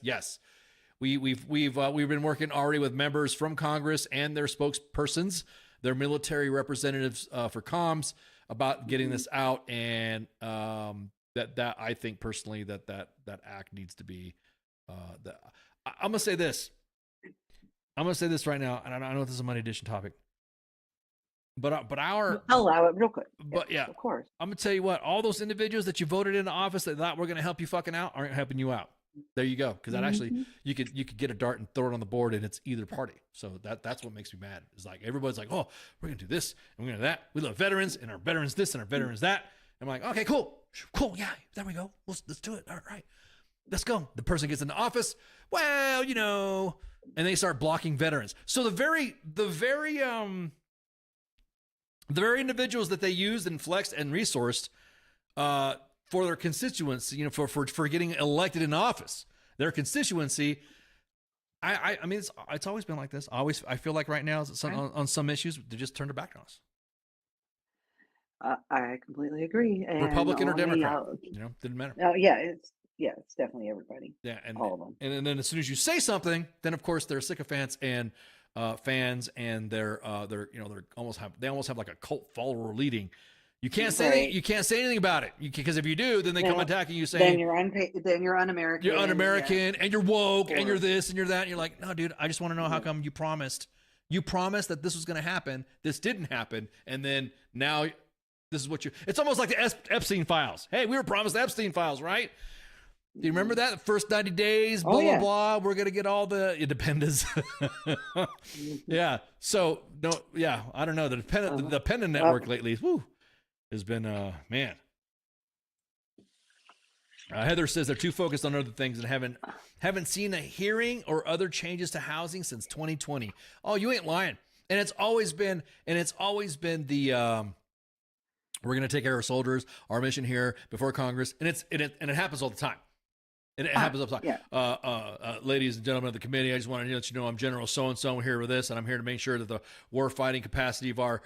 We've been working already with members from Congress and their spokespersons, their military representatives for comms, about getting this out, and that I think personally that act needs to be. I'm gonna say this. I'm gonna say this right now, and I know this is a Monday Edition topic, but I'll allow it real quick. But yeah, of course. I'm gonna tell you what, all those individuals that you voted into office that thought were gonna help you fucking out aren't helping you out. There you go. Because that actually, you could get a dart and throw it on the board, and it's either party. So that's what makes me mad. It's like everybody's like, oh, we're gonna do this and we're gonna do that. We love veterans and our veterans this and our veterans that. I'm like, okay, cool, yeah, there we go. Let's do it. All right, let's go. The person gets into office. Well, and they start blocking veterans. So the very individuals that they used and flexed and resourced for their constituency, for getting elected in office, their constituency. I mean, it's always been like this. I feel like right now on some issues they just turned their back on us. I completely agree. And Republican or Democrat, didn't matter. Oh yeah, it's definitely everybody. Yeah, and all of them. And then as soon as you say something, then of course they're sycophants and fans, and they're almost have like a cult follower leading. You can't say anything about it, because if you do, then they come attacking you saying then you're un-American. You're un-American, and you're woke, and you're this and you're that. And you're like, no, dude, I just want to know how come you promised that this was going to happen. This didn't happen, and then now this is what you. It's almost like the Epstein files. Hey, we were promised the Epstein files, right? Do you remember that? The first 90 days, blah, blah. We're going to get all the independents. Yeah. So, no, yeah, I don't know. The dependent network lately, has been, man. Heather says they're too focused on other things and haven't seen a hearing or other changes to housing since 2020. Oh, you ain't lying. And it's always been the, we're going to take care of our soldiers, our mission here before Congress. And it happens all the time. And it happens all the time. Yeah. Ladies and gentlemen of the committee, I just want to let you know I'm General so-and-so here with this, and I'm here to make sure that the war fighting capacity of our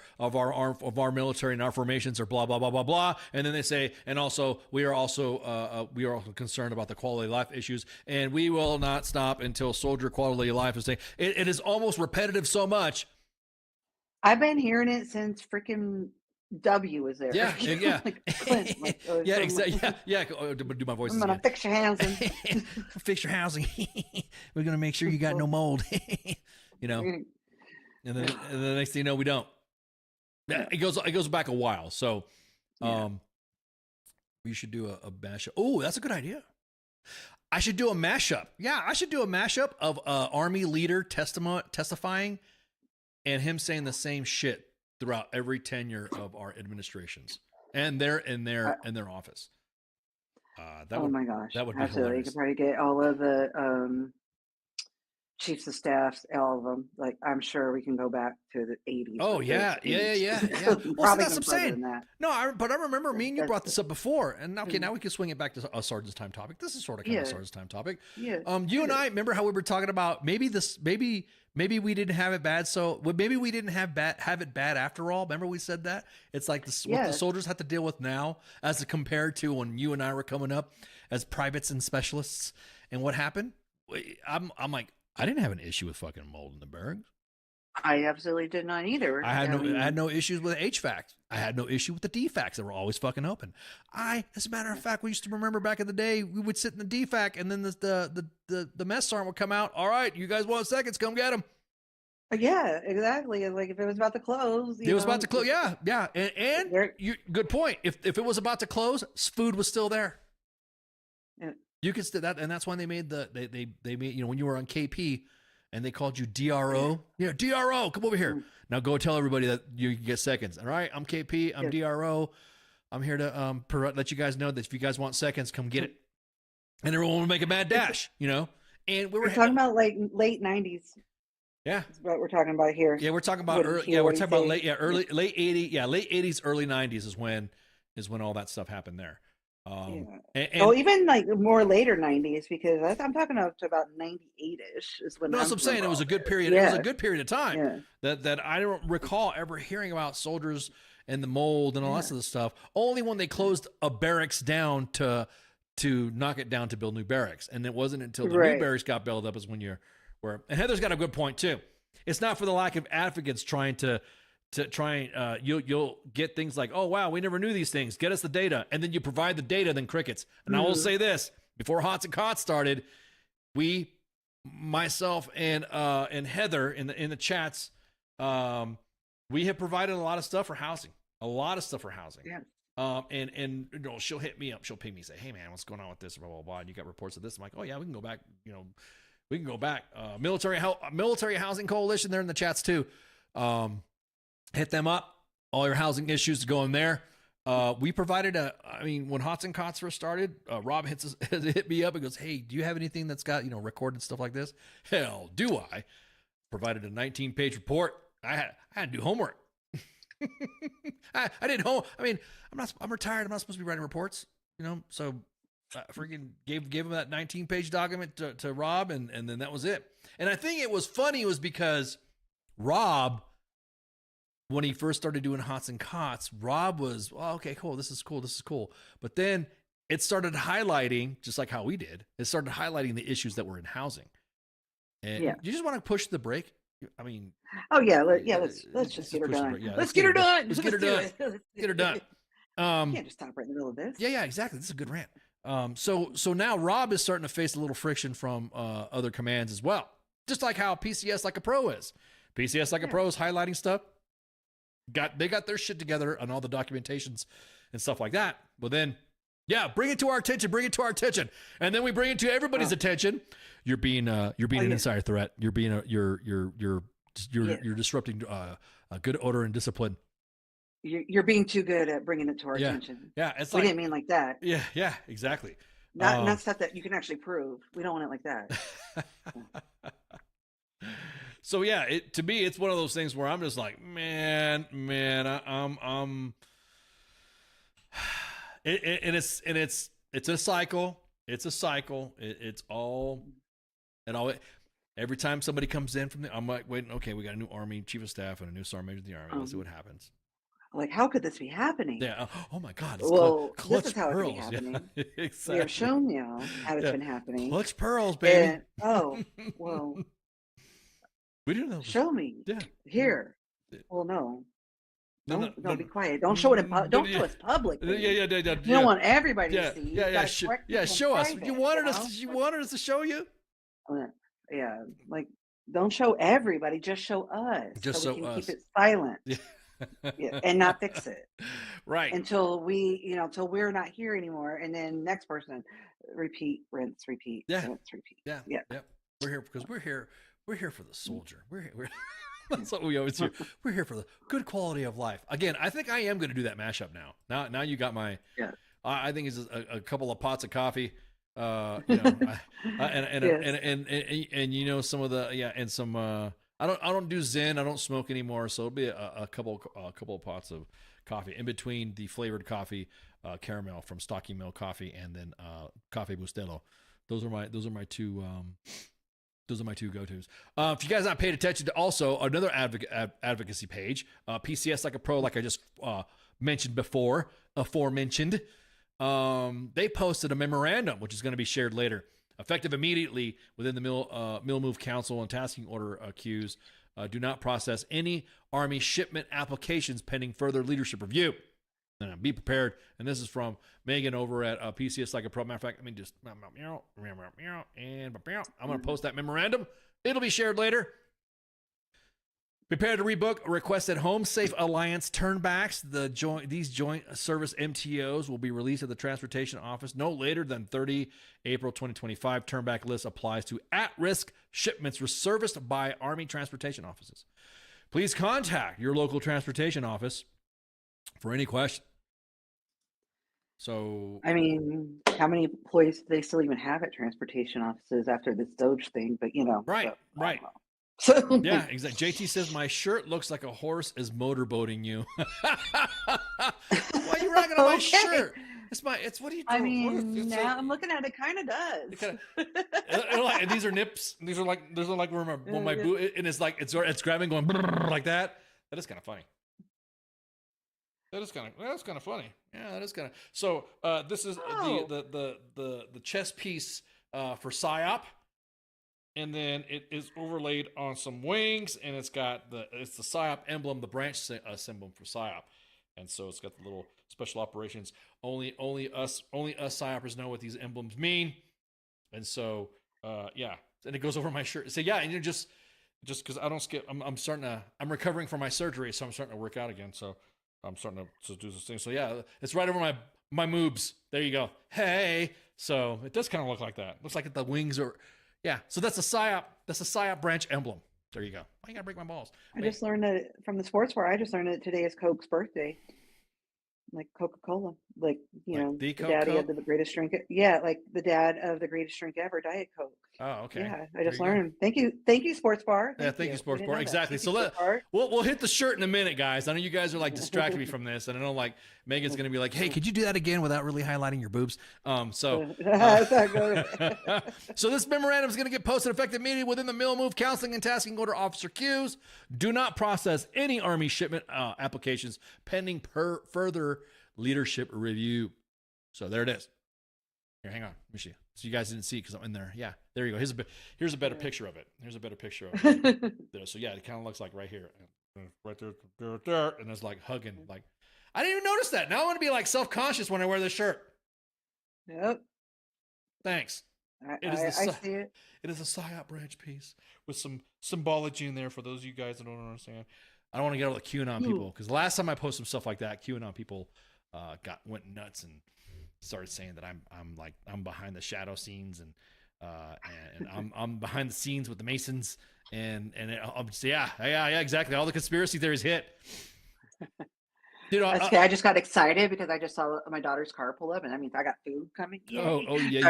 military and our formations are blah, blah, blah, blah, blah. And then they say, and also we are also concerned about the quality of life issues, and we will not stop until soldier quality of life is saying it is almost repetitive so much. I've been hearing it since freaking W was there. Yeah, yeah. Like Clint, yeah, exactly. Yeah. Do my voice. I'm gonna fix your housing. Fix your housing. We're gonna make sure you got no mold. And then the next thing you know, we don't. It goes back a while. So, we should do a mashup. Oh, that's a good idea. I should do a mashup. Yeah, I should do a mashup of Army leader testifying, and him saying the same shit throughout every tenure of our administrations, and they're in their office. My gosh, that would be absolutely. You could probably get all of the chiefs of staffs, all of them. Like, I'm sure we can go back to the 80s. Oh yeah. Well, that's what I'm saying. No, but I remember me and you brought this up before, and okay, now we can swing it back to a Sergeant's Time topic. This is sort of kind of a Sergeant's Time topic. Yeah. You and I remember how we were talking about maybe we didn't have it bad, so maybe we didn't have it bad after all. Remember we said that? It's like what the soldiers have to deal with now as compared to when you and I were coming up as privates and specialists. And what happened? I'm like, I didn't have an issue with fucking mold in the barracks. I absolutely did not either. I had no issues with HVAC. I had no issue with the DFACs that were always fucking open. As a matter of fact, we used to remember back in the day, we would sit in the DFAC, and then the mess sergeant would come out. All right, you guys want seconds? Come get them. Yeah, exactly. Like if it was about to close, it was about to close. Yeah. And good point. If it was about to close, food was still there. Yeah. You could still that, and that's when they made they made when you were on KP. And they called you DRO. Yeah, DRO, come over here. Now go tell everybody that you can get seconds. All right, I'm KP, I'm DRO. I'm here to let you guys know that if you guys want seconds, come get it. And everyone will make a mad dash, And we're talking about like late 90s. Yeah. That's what we're talking about here. Yeah, we're talking about late 80s, early 90s is when all that stuff happened there. And Oh, even like more later 90s, because I'm talking up to about 98-ish is when no, that's I'm what I'm saying. It was a good period. It was a good period of time that I don't recall ever hearing about soldiers and the mold and all that sort of stuff. Only when they closed a barracks down to knock it down to build new barracks. And it wasn't until the new barracks got built up is when you're where. And Heather's got a good point too. It's not for the lack of advocates trying to try and you'll get things like, oh wow, we never knew these things. Get us the data, and then you provide the data, then crickets. And I will say this: before Hots and Cots started, myself and Heather in the chats, we have provided a lot of stuff for housing, Yeah. And you know, she'll hit me up, she'll ping me, say, hey man, what's going on with this? Blah blah blah. And you got reports of this? I'm like, oh yeah, we can go back. You know, we can go back. Military Housing Coalition, they're in the chats too. Hit them up. All your housing issues go in there. We provided when Hots and Cots first started, Rob hit me up and goes, hey, do you have anything that's got, recorded stuff like this? Hell, do I? Provided a 19-page report. I had to do homework. I did home. I mean, I'm retired. I'm not supposed to be writing reports, so I freaking gave him that 19-page document to Rob, and then that was it. And I think it was funny was because Rob, when he first started doing Hots and Cots, Rob was, oh, okay, cool. This is cool. But then it started highlighting, just like how we did, it started highlighting the issues that were in housing. And you just want to push the brake? I mean, let's just get her done. Let's get her done. Let's get her done. Get her done. You can't just stop right in the middle of this. Yeah, exactly. This is a good rant. So now Rob is starting to face a little friction from other commands as well. Just like how PCS Like a Pro is. PCS Like a Pro is highlighting stuff. They got their shit together on all the documentations and stuff like that. But then, bring it to our attention. And then we bring it to everybody's attention. You're being an insider threat. You're being you're disrupting good order and discipline. You're being too good at bringing it to our attention. Yeah, it's we didn't mean like that. Yeah, exactly. Not stuff that you can actually prove. We don't want it like that. So to me, it's one of those things where I'm just like, man, it's a cycle. It's a cycle. It's all, and all. Every time somebody comes in I'm like, wait, okay, we got a new Army Chief of Staff and a new Sergeant Major of the Army. Let's see what happens. Like, how could this be happening? Yeah. Oh my God. It's this is how it could be happening. Yeah, exactly. We have shown you how it's been happening. Clutch pearls, baby. And, we didn't know. Show me. Yeah. Here. Well, no. No, be quiet. Don't show it don't show us publicly. Yeah. You don't want everybody to see. Show us. You wanted us to show you? Yeah. Like, don't show everybody, just show us. Just so we show can us. keep it silent. And not fix it. Right. Until until we're not here anymore. And then next person, repeat, rinse, repeat, rinse, repeat. Yeah. We're here because we're here for the soldier. We're that's what we always do. We're here for the good quality of life. Again, I think I am going to do that mashup now. Now you got my. I think it's a couple of pots of coffee. And some of the and some. I don't do Zen. I don't smoke anymore, so it'll be a couple of pots of coffee in between the flavored coffee, caramel from Stocky Mill Coffee, and then Cafe Bustelo. Those are my two. Those are my two go-tos. If you guys not paid attention to also another advocacy page, PCS Like a Pro, like I just mentioned before, aforementioned, they posted a memorandum, which is going to be shared later. Effective immediately within the Mill Move Council and Tasking Order queues, do not process any Army shipment applications pending further leadership review. Be prepared. And this is from Megan over at PCS Like a Pro. Matter of fact, I mean, just and I'm going to post that memorandum. It'll be shared later. Prepare to rebook requested Home Safe Alliance turnbacks. These joint service MTOs will be released at the Transportation Office no later than 30 April 2025. Turnback list applies to at-risk shipments serviced by Army transportation offices. Please contact your local transportation office for any question. So, I mean, how many employees do they still even have at transportation offices after this Doge thing? But right. So yeah, exactly. JT says my shirt looks like a horse is motorboating you. Why are you rocking on my shirt? It's what are you I doing? mean, now I'm looking at it, kind of does. And these are nips. These are like where my boot, and it's grabbing, going like that. That is kind of funny. That's kind of funny. Yeah, that is kind of. So this is the chest piece for PSYOP, and then it is overlaid on some wings, and it's the PSYOP emblem, the branch symbol for PSYOP, and so it's got the little special operations. Only us PSYOPers know what these emblems mean, and so yeah, and it goes over my shirt. So yeah, and you're just because I don't skip. I'm recovering from my surgery, so I'm starting to work out again. So I'm starting to do this thing. So yeah, it's right over my moobs. There you go. Hey, so it does kind of look like that. Looks like the wings are, yeah. So that's a PSYOP. That's a PSYOP branch emblem. There you go. Why you gotta break my balls? I just learned that from the sports bar. I just learned that today is Coke's birthday. Like Coca-Cola, like the daddy of the greatest drink. Yeah, like the dad of the greatest drink ever, Diet Coke. Oh, okay. Yeah, I just learned. Thank you, Sports Bar. Thank you, Sports Bar. Exactly. So we'll hit the shirt in a minute, guys. I know you guys are like distracting me from this, and I know like Megan's gonna be like, "Hey, could you do that again without really highlighting your boobs?" So this memorandum is gonna get posted effective immediately within the Mill Move Counseling and Tasking Order Officer queues. Do not process any Army shipment applications pending further leadership review. So there it is. Here, hang on. Let me see. So you guys didn't see it because I'm in there. Yeah, there you go. Here's a better picture of it. Here's a better picture of it. There. So yeah, it kind of looks like right here, right there, and it's like hugging. Like I didn't even notice that. Now I want to be like self-conscious when I wear this shirt. Yep. Thanks. I see it. It is a PSYOP branch piece with some symbology in there for those of you guys that don't understand. I don't want to get all the QAnon people because last time I posted some stuff like that, QAnon people went nuts and started saying that I'm behind the shadow scenes and I'm behind the scenes with the Masons and yeah, exactly. All the conspiracy theories hit. Dude, I just got excited because I just saw my daughter's car pull up, and that means I got food coming. Yay. Oh yeah.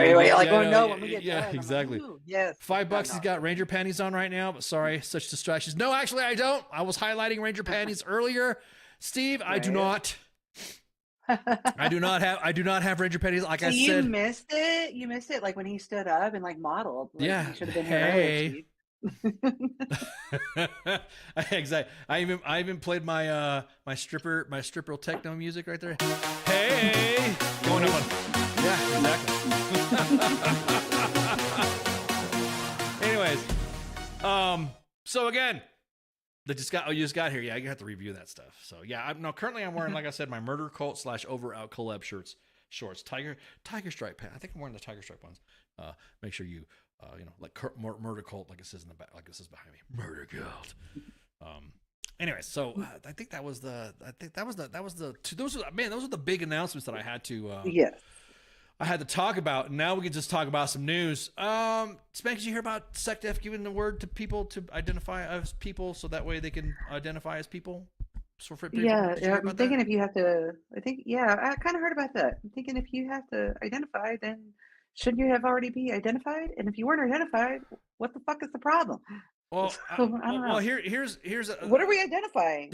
When we get done. Exactly. Like, yes. $5. He's got Ranger panties on right now, but sorry, such distractions. No, actually, I don't. I was highlighting Ranger panties earlier, Steve. Right. I do not. I do not have Ranger panties. Like I said, you missed it. You missed it. Like when he stood up and like modeled. Like, yeah. He should have been here earlier, Steve. Exactly. I even played my stripper techno music right there. Hey, going up on. Yeah, exactly. Anyways, so again, you just got here. Yeah, you have to review that stuff. So yeah, currently I'm wearing, like I said, my Murder Cult / Over Out collab shorts, tiger stripe pants. I think I'm wearing the tiger stripe ones. Make sure you. Like Murder Cult, like it says in the back, like it says behind me, Murder Cult. Anyway, so I think that was the those are the big announcements that I had to talk about. Now we can just talk about some news. Spank, did you hear about SecDef giving the word to people to identify as people, so that way they can identify as people? Yeah, I'm thinking if you have to. I kind of heard about that. I'm thinking if you have to identify, then shouldn't you have already be identified? And if you weren't identified, what the fuck is the problem? Well, here's what are we identifying?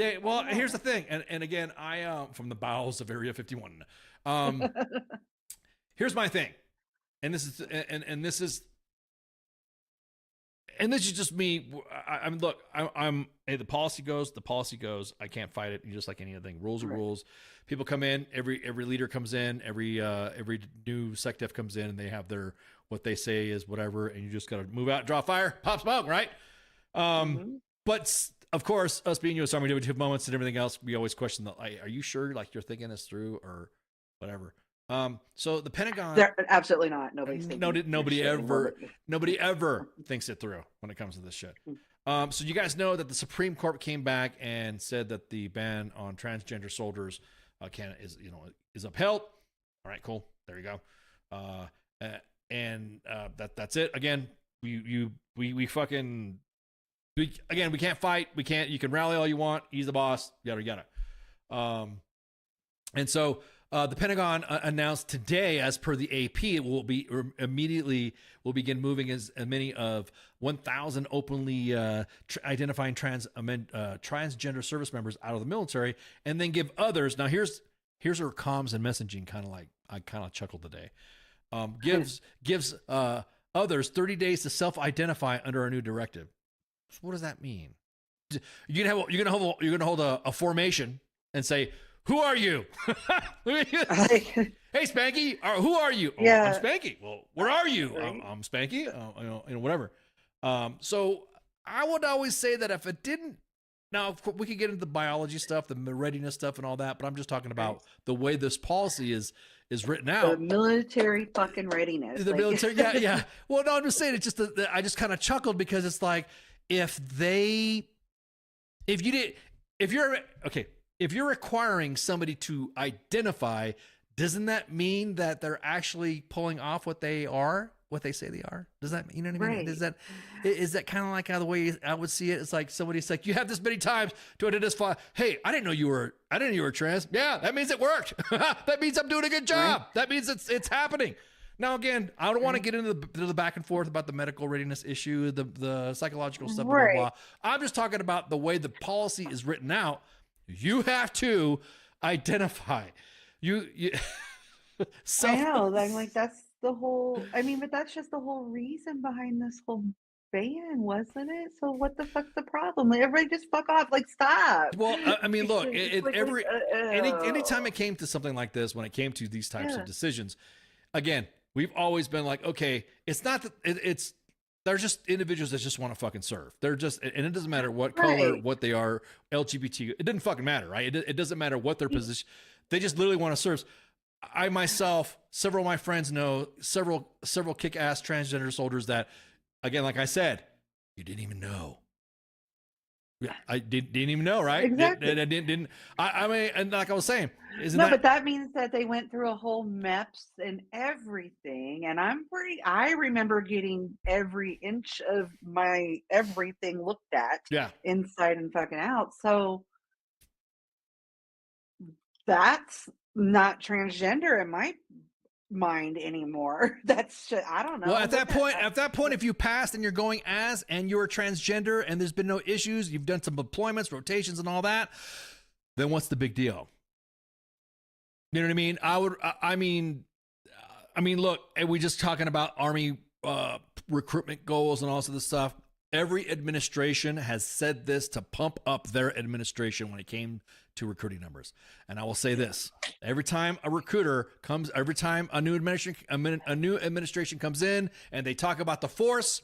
Here's the thing, and again, I from the bowels of Area 51. Here's my thing, and this is just me. The policy goes. I can't fight it. Just like any other thing, rules are rules. People come in. Every leader comes in. Every new SecDef comes in, and they have what they say is whatever, and you just gotta move out, draw fire, pop smoke, right? But of course, us being U.S. Army WTF moments and everything else, we always question are you sure like you're thinking this through or whatever? So the Pentagon, they're absolutely not. Nobody ever thinks it through when it comes to this shit. So you guys know that the Supreme Court came back and said that the ban on transgender soldiers is upheld. All right, cool. There you go. That's it. Again, we can't fight. You can rally all you want. He's the boss. Yada yada. And so the Pentagon announced today, as per the AP, it will begin moving as many of 1,000 openly identifying transgender service members out of the military, and then give others. Now, here's here's her comms and messaging, kind of like, I kind of chuckled today. Gives others 30 days to self-identify under a new directive. So what does that mean? You're gonna hold a formation and say, "Who are you?" Hey, Spanky, who are you? Oh, Yeah. I'm Spanky. Well, where are you? Right. I'm Spanky. Whatever. So I would always say that if it didn't, now we could get into the biology stuff, the readiness stuff, and all that, but I'm just talking about the way this policy is written out. The military fucking readiness. The military, yeah. Well, no, I'm just saying, it's just that I just kind of chuckled because it's like, if you're requiring somebody to identify, doesn't that mean that they're actually pulling off what they say they are? Does that, you know what I mean? Right. Is that kind of like how the way I would see it? It's like somebody's like, you have this many times to identify. Hey, I didn't know you were trans. Yeah, that means it worked. That means I'm doing a good job. Right. That means it's happening. Now, again, I don't want to get into the back and forth about the medical readiness issue, the psychological stuff, blah, blah, blah. I'm just talking about the way the policy is written out. You have to identify. You I know. I'm like, that's the whole. I mean, but that's just the whole reason behind this whole ban, wasn't it? So what the fuck's the problem? Like, everybody just fuck off. Like, stop. Well, I mean, look, anytime it it came to something like this, when it came to these types of decisions, again, we've always been like, okay, it's not that it's. They're just individuals that just want to fucking serve. They're just, and it doesn't matter what color, what they are, LGBT. It doesn't fucking matter, right? It doesn't matter what their position. They just literally want to serve. I myself, several of my friends know several kick-ass transgender soldiers that, again, like I said, you didn't even know. Yeah, I didn't even know, right? Exactly. I mean, and like I was saying, but that means that they went through a whole MEPS and everything. And I remember getting every inch of my everything looked at, inside and fucking out. So that's not transgender in my mind anymore. That's just, I don't know. Well, at that point, if you passed and you're going and you're transgender and there's been no issues, you've done some deployments, rotations, and all that, then what's the big deal? You know what I mean? I mean, look, we just talking about Army recruitment goals and all this stuff. Every administration has said this to pump up their administration when it came to recruiting numbers. And I will say this: every time a recruiter comes, every time a new administration comes in and they talk about the force,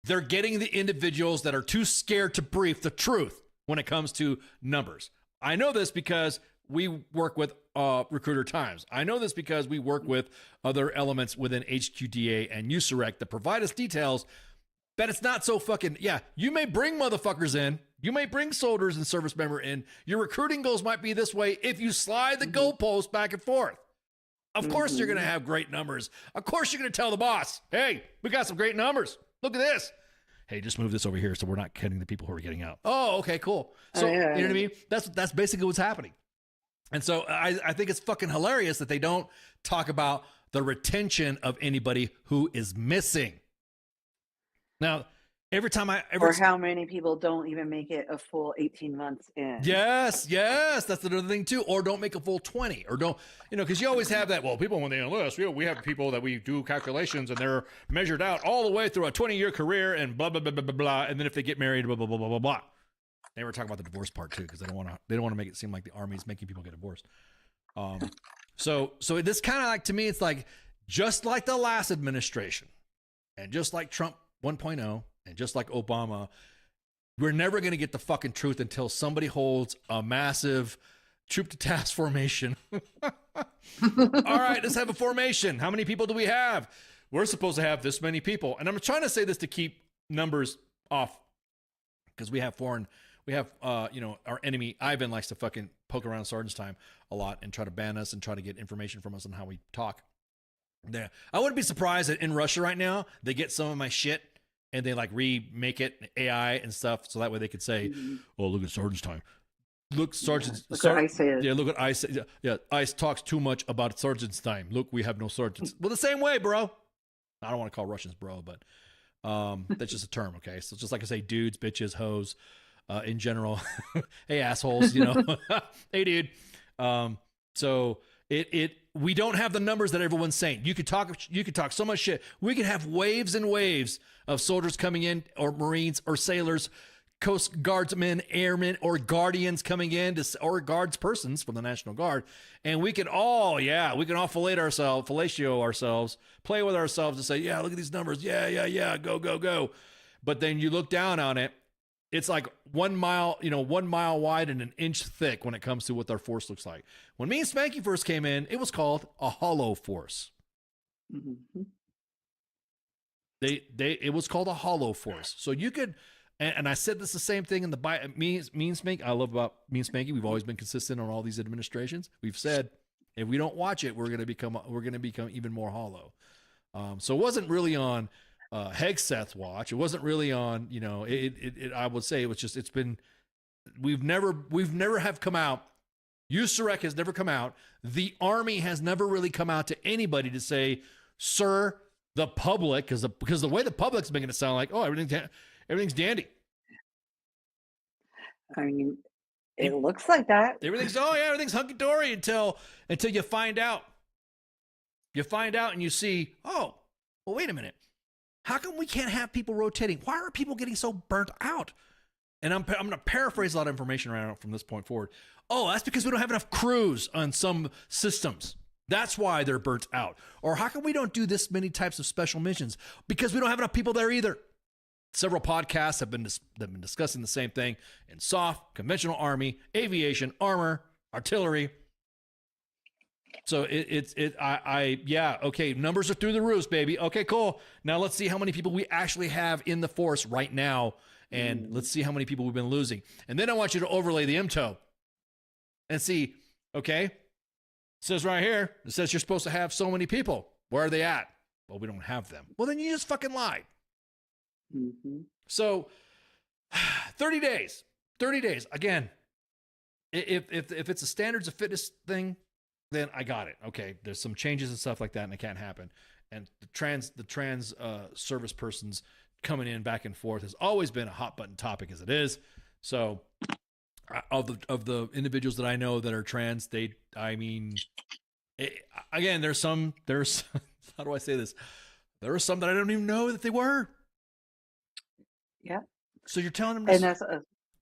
they're getting the individuals that are too scared to brief the truth when it comes to numbers. I know this because we work with Recruiter Times. I know this because we work with other elements within HQDA and USEREC that provide us details that it's not so fucking, you may bring motherfuckers in. You may bring soldiers and service member in. Your recruiting goals might be this way if you slide the goalpost back and forth. Of course you're going to have great numbers. Of course you're going to tell the boss, hey, we got some great numbers. Look at this. Hey, just move this over here so we're not kidding the people who are getting out. Oh, okay, cool. So, you know what I mean? That's basically what's happening. And so I think it's fucking hilarious that they don't talk about the retention of anybody who is missing. Now, or how many people don't even make it a full 18 months in. Yes, that's another thing too. Or don't make a full 20, or don't, because you always have that. Well, people when they enlist, we have people that we do calculations and they're measured out all the way through a 20-year career and blah blah blah blah blah blah. And then if they get married, blah blah blah blah blah blah. They were talking about the divorce part too, because they don't want to make it seem like the Army is making people get divorced. So this kind of like, to me, it's like just like the last administration, and just like Trump 1.0. And just like Obama, we're never going to get the fucking truth until somebody holds a massive troop to task formation. All right, let's have a formation. How many people do we have? We're supposed to have this many people. And I'm trying to say this to keep numbers off, because we have our enemy Ivan likes to fucking poke around Sergeant's Time a lot and try to ban us and try to get information from us on how we talk. Yeah, I wouldn't be surprised that in Russia right now they get some of my shit and they like remake it AI and stuff, so that way they could say, "Oh, look at Sergeant's Time. Look, Sergeant. Look what ICE is. Yeah, look what ICE. Yeah, ICE talks too much about Sergeant's Time. Look, we have no sergeants. Well, the same way, bro. I don't want to call Russians bro, but that's just a term, okay? So just like I say, dudes, bitches, hoes, in general. Hey, assholes, Hey, dude. So we don't have the numbers that everyone's saying. You could talk so much shit. We could have waves and waves of soldiers coming in, or Marines, or sailors, Coast Guardsmen, airmen, or guardians coming in, or guards persons from the National Guard, and we can all fellatio ourselves, play with ourselves, and say, yeah, look at these numbers, yeah, go. But then you look down on it, it's like 1 mile, 1 mile wide and an inch thick when it comes to what our force looks like. When me and Spanky first came in, it was called a hollow force. Mm-hmm. It was called a hollow force. So you could. And I said this the same thing in the me and Spanky. I love about me and Spanky. We've always been consistent on all these administrations. We've said if we don't watch it, we're going to become even more hollow. So it wasn't really on Hegseth's watch. It wasn't really on I would say it was just we've never have come out. USAREC has never come out. The Army has never really come out to anybody to say, sir, the public, because the way the public's making it sound like, oh, everything's dandy. I mean, it looks like that. Everything's hunky-dory until you find out. You find out and you see, oh, well, wait a minute. How come we can't have people rotating? Why are people getting so burnt out? And I'm going to paraphrase a lot of information right now from this point forward. Oh, that's because we don't have enough crews on some systems. That's why they're burnt out. Or how come we don't do this many types of special missions? Because we don't have enough people there either. Several podcasts have been discussing the same thing in soft, conventional Army, aviation, armor, artillery. So okay, numbers are through the roof, baby. Okay, cool. Now let's see how many people we actually have in the force right now, and let's see how many people we've been losing. And then I want you to overlay the MTO and see, okay, it says right here, it says you're supposed to have so many people. Where are they at? Well, we don't have them. Well, then you just fucking lied. Mm-hmm. So 30 days. Again, if it's a standards of fitness thing, then I got it. Okay, there's some changes and stuff like that, and it can't happen. And the trans service persons coming in back and forth has always been a hot button topic as it is. So of the individuals that I know that are trans, again, there's how do I say this? There are some that I don't even know that they were. Yeah. So you're telling them and that's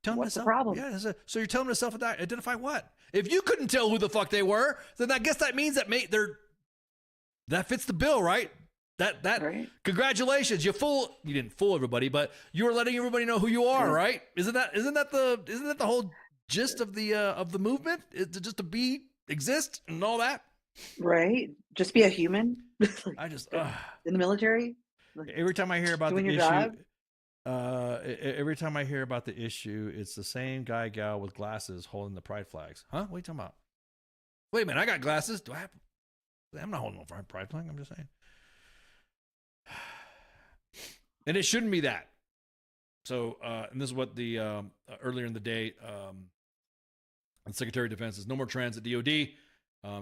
what's the problem? Yeah. So you're telling them to self-identify what? If you couldn't tell who the fuck they were, then I guess that means that that fits the bill, right? That right. Congratulations, you didn't fool everybody, but you were letting everybody know who you are, right? Isn't that the whole gist of the movement? Is to just exist and all that? Right. Just be a human. I just in the military. Every time I hear about the issue. Job? Every time I hear about the issue, it's the same gal with glasses holding the pride flags. Huh? What are you talking about? Wait a minute, I got glasses. I'm not holding no pride flag. I'm just saying. And it shouldn't be that. So, and this is what the earlier in the day, the Secretary of Defense says, no more trans at DOD.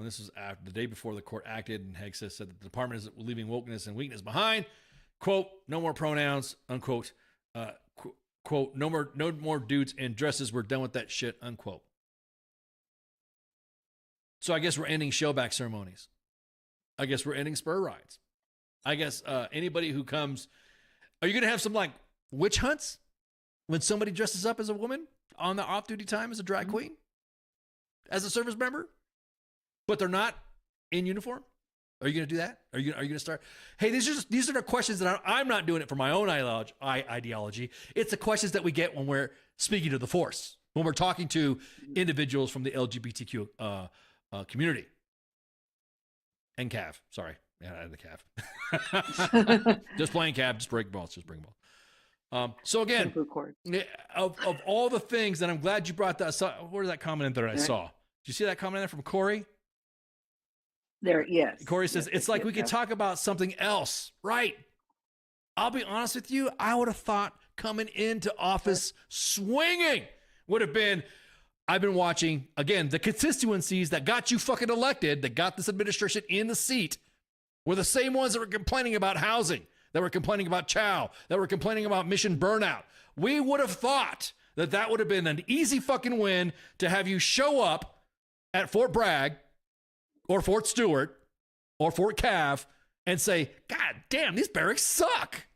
This was after the day before the court acted, and Hegseth said that the department is leaving wokeness and weakness behind. Quote, no more pronouns, unquote. Quote, no more dudes in dresses. We're done with that shit, unquote. So I guess we're ending shellback ceremonies. I guess we're ending spur rides. I guess anybody who comes, are you going to have some like witch hunts when somebody dresses up as a woman on the off-duty time as a drag queen, as a service member, but they're not in uniform? Are you going to do that? Are you going to start? Hey, these are the questions that I'm not doing it for my own ideology. It's the questions that we get when we're speaking to the force, when we're talking to individuals from the LGBTQ community. And Cav, sorry. Yeah, the Cav. Just playing Cav, just break balls, so again, of all the things that I'm glad you brought that, where's that comment in there I saw? Did you see that comment in there from Corey? There, yes. Corey says, it's like we could talk about something else. Right. I'll be honest with you. I would have thought coming into office swinging would have been, I've been watching, again, the constituencies that got you fucking elected, that got this administration in the seat, were the same ones that were complaining about housing, that were complaining about chow, that were complaining about mission burnout. We would have thought that would have been an easy fucking win to have you show up at Fort Bragg or Fort Stewart or Fort Cav and say, God damn, these barracks suck.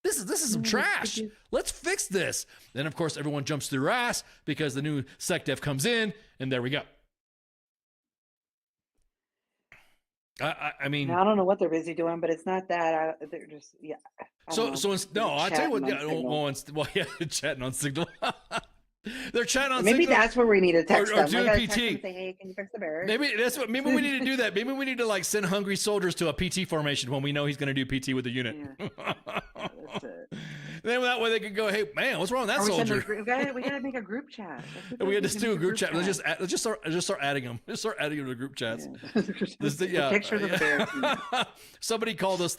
This is some trash. Let's fix this. Then, of course, everyone jumps through their ass because the new SecDef comes in, and there we go. I mean, I don't know what they're busy doing, but it's not that. They're just, yeah. I so don't know. no, I'll tell you what. Chatting on Signal. Chatting on Signal. They're chatting on Maybe Signal. that's where we need to text or them. doing We gotta PT. text them and say, hey, can you fix the barracks? Maybe we need to do that. Maybe we need to like send hungry soldiers to a PT formation when we know he's going to do PT with the unit. Yeah. That's it. Then that way they could go, hey man, what's wrong with that Or soldier? we gotta make a group chat. We got to do a group chat. Let's just start adding them. Just start adding them to group chats. Yeah. Pictures of the barracks. Somebody called us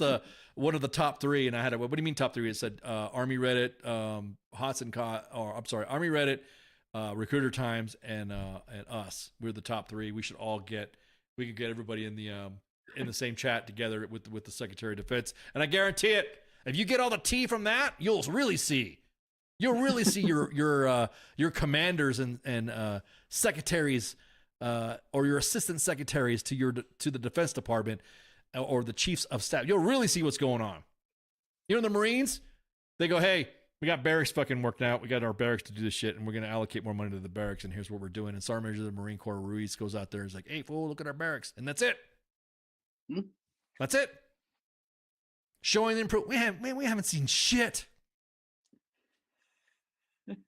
one of the top three, and I had what do you mean top three? It said Army Reddit, Army Reddit, Recruiter Times, and us. We're the top three. We could get everybody in the same chat together with the Secretary of Defense, and I guarantee it. If you get all the tea from that, you'll really see your commanders and secretaries or your assistant secretaries to the Defense Department or the chiefs of staff. You'll really see what's going on. You know, the Marines, they go, hey, we got barracks fucking worked out. We got our barracks to do this shit, and we're going to allocate more money to the barracks, and here's what we're doing. And Sergeant Major of the Marine Corps, Ruiz, goes out there and is like, hey, fool, look at our barracks. And that's it. That's it. Showing the improvement. We haven't seen shit.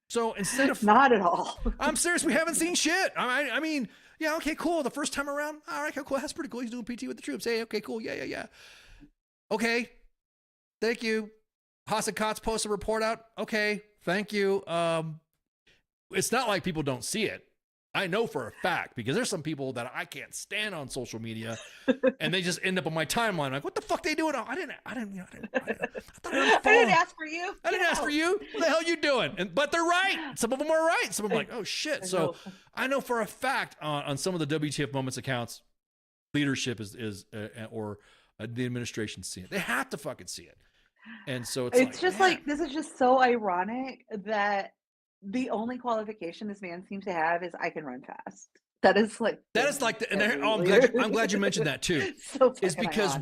So instead of not at all. I'm serious, we haven't seen shit. I mean, yeah, okay, cool. The first time around, all right, cool. That's pretty cool. He's doing PT with the troops. Hey, okay, cool. Yeah. Okay, thank you. Hassan Kotz posts a report out. Okay, thank you. It's not like people don't see it. I know for a fact because there's some people that I can't stand on social media, and they just end up on my timeline. I'm like, what the fuck they doing? I didn't ask for you. I didn't ask for you. What the hell you doing? But they're right. Some of them are right. Some of them are like, oh shit. So I know for a fact on some of the WTF Moments accounts, leadership is or the administration see it. They have to fucking see it. And so it's just like this is just so ironic that the only qualification this man seems to have is I can run fast. I'm glad you mentioned that too. So is because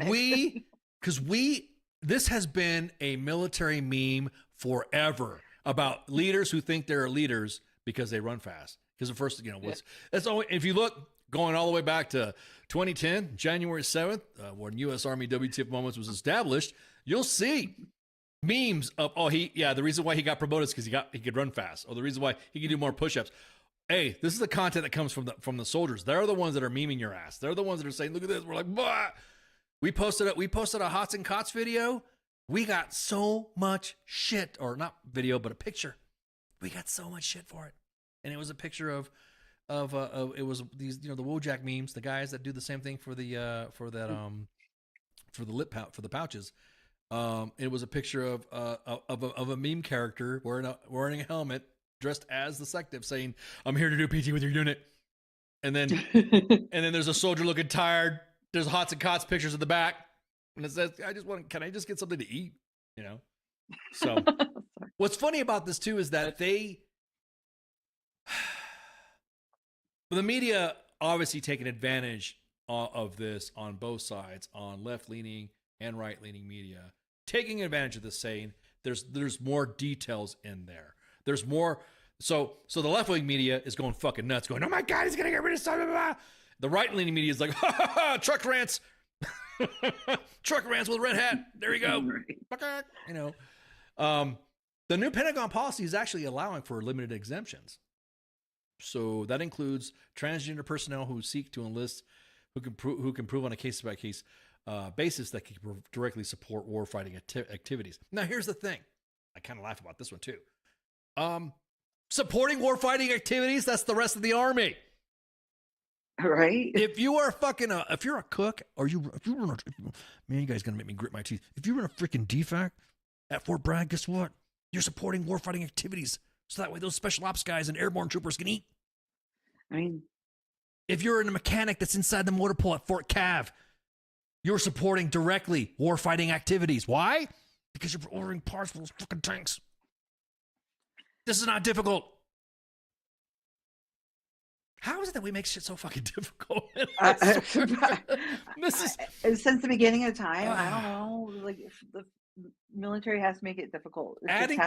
this has been a military meme forever about leaders who think they're leaders because they run fast. Because the first, that's only if you look going all the way back to 2010, January 7th, when U.S. Army WTF Moments was established, you'll see memes of the reason why he got promoted is because he could run fast, or the reason why he could do more push-ups. Hey, this is the content that comes from the soldiers. They're the ones that are memeing your ass. They're the ones that are saying, look at this. We're like, bah. We posted a Hassan Kotz video. We got so much shit, or not video, but a picture. We got so much shit for it, and it was a picture of it was these the Wojak memes, the guys that do the same thing for the pouches. It was a picture of a meme character wearing a helmet, dressed as the SecDef, saying, "I'm here to do PT with your unit," and then there's a soldier looking tired. There's Hassan Kotz pictures in the back, and it says, "Can I just get something to eat?" So what's funny about this too is that the media obviously taking advantage of this on both sides, on left-leaning and right-leaning media, taking advantage of this, saying there's more details in there. There's more. So the left-wing media is going fucking nuts, going, oh my God, he's going to get rid of something. The right-leaning media is like, ha ha ha, truck rants. Truck rants with a red hat. There you go. The new Pentagon policy is actually allowing for limited exemptions. So that includes transgender personnel who seek to enlist, who can prove on a case-by-case basis that can directly support warfighting activities. Now, here's the thing. I kind of laugh about this one, too. Supporting warfighting activities, that's the rest of the Army. Right? If you are if you're a cook, or you guys gonna make me grit my teeth. If you're in a freaking DFAC at Fort Bragg, guess what? You're supporting warfighting activities. So that way those special ops guys and airborne troopers can eat. I mean, if you're a mechanic that's inside the motor pool at Fort Cav, you're supporting directly warfighting activities. Why? Because you're ordering parts for those fucking tanks. This is not difficult. How is it that we make shit so fucking difficult? This is since the beginning of time. I don't know. Like if the military has to make it difficult. adding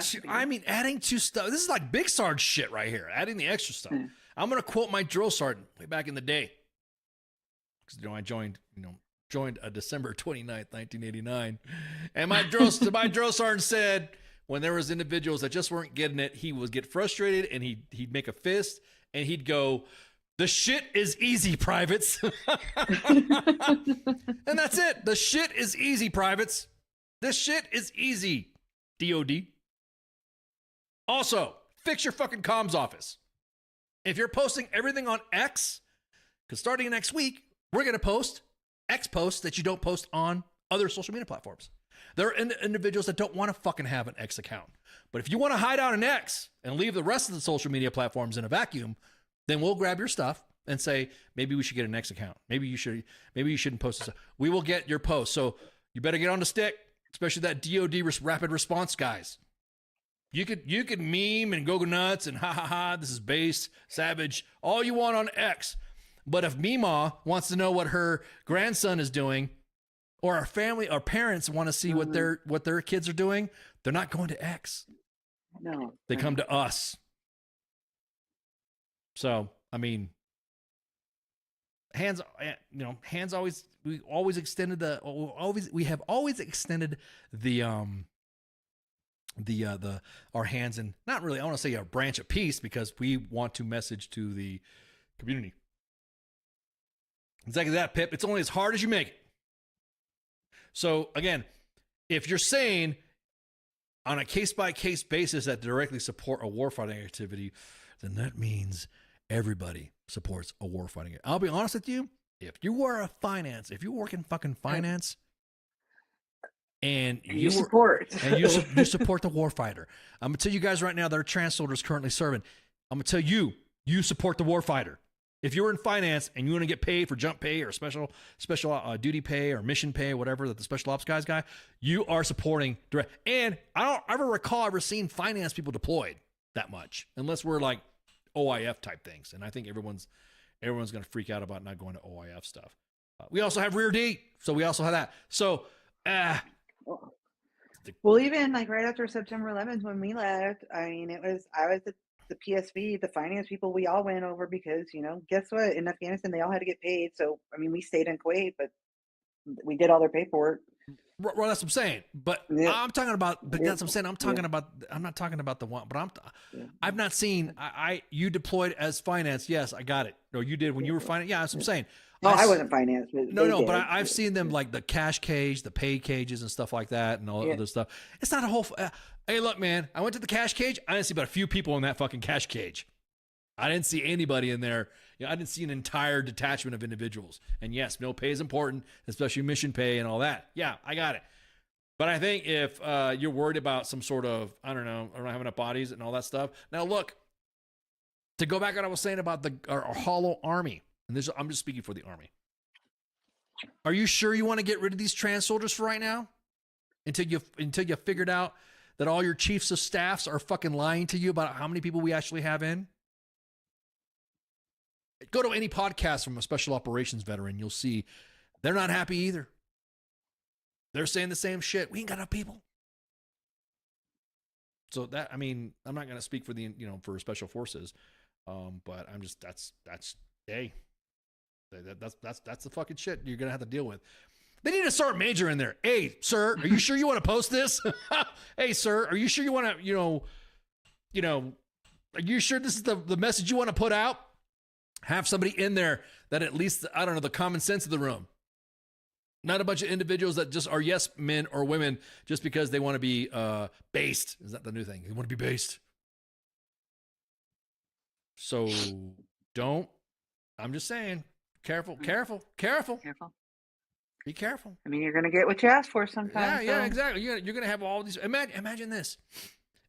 two stuff. This is like Big Sarge shit right here. Adding the extra stuff. I'm gonna quote my drill sergeant way back in the day, because I joined December 29th, 1989, and my drill sergeant said, when there was individuals that just weren't getting it, he would get frustrated and he'd make a fist and he'd go, "The shit is easy, privates." And that's it. The shit is easy, privates. This shit is easy, DOD. Also, fix your fucking comms office. If you're posting everything on X, because starting next week, we're going to post X posts that you don't post on other social media platforms. There are individuals that don't want to fucking have an X account. But if you want to hide out an X and leave the rest of the social media platforms in a vacuum, then we'll grab your stuff and say, maybe we should get an X account. Maybe you shouldn't post this. We will get your post. So you better get on the stick, especially that DOD rapid response guys. You could meme and go nuts and ha ha ha, this is base, savage, all you want on X. But if Mima wants to know what her grandson is doing, or our family, our parents want to see what their kids are doing, they're not going to X. No. They come to us. So, I mean, we have always extended our hands, and not really, I want to say a branch of peace, because we want to message to the community. Exactly that, Pip. It's only as hard as you make it. So again, if you're saying on a case-by-case basis that directly support a warfighting activity, then that means everybody supports a warfighting. I'll be honest with you. If you work in fucking finance, and you support the warfighter, I'm gonna tell you guys right now, there are trans soldiers currently serving. I'm gonna tell you, you support the warfighter. If you're in finance and you want to get paid for jump pay or special duty pay or mission pay, whatever that the special ops guys got, you are supporting direct. And I don't ever recall ever seeing finance people deployed that much, unless we're like OIF type things. And I think everyone's going to freak out about not going to OIF stuff. We also have Rear D, so we also have that. So, well, even like right after September 11th when we left, I mean, I was the PSV, the finance people, we all went over because, guess what? In Afghanistan, they all had to get paid. So, I mean, we stayed in Kuwait, but we did all their paperwork. Well, that's what I'm saying. But yeah. I'm talking about, but that's what I'm saying. I'm not talking about the one, but I've not seen, you deployed as finance. Yes, I got it. No, you did when you were finance. Yeah, that's what I'm saying. No, I wasn't finance. But I've seen them like the cash cage, the pay cages and stuff like that and all that other stuff. It's not a whole, hey, look, man, I went to the cash cage. I didn't see but a few people in that fucking cash cage. I didn't see anybody in there. I didn't see an entire detachment of individuals. And yes, no pay is important, especially mission pay and all that. Yeah, I got it. But I think if you're worried about some sort of, I don't have enough bodies and all that stuff. Now, look, to go back to what I was saying about our hollow army, and I'm just speaking for the army. Are you sure you want to get rid of these trans soldiers for right now? Until you figured out that all your chiefs of staffs are fucking lying to you about how many people we actually have in? Go to any podcast from a special operations veteran. You'll see they're not happy either. They're saying the same shit. We ain't got enough people. So that, I mean, I'm not going to speak for for special forces. But I'm just, that's the fucking shit you're going to have to deal with. They need to start major in there. Hey, sir, are you sure you want to post this? Hey, sir, are you sure you want to, are you sure this is the message you want to put out? Have somebody in there that at least, I don't know, the common sense of the room. Not a bunch of individuals that just are yes men or women just because they want to be based. Is that the new thing? They want to be based. So I'm just saying, careful. Be careful. I mean, you're going to get what you ask for sometimes. Yeah, exactly. You're going to have all these. Imagine this.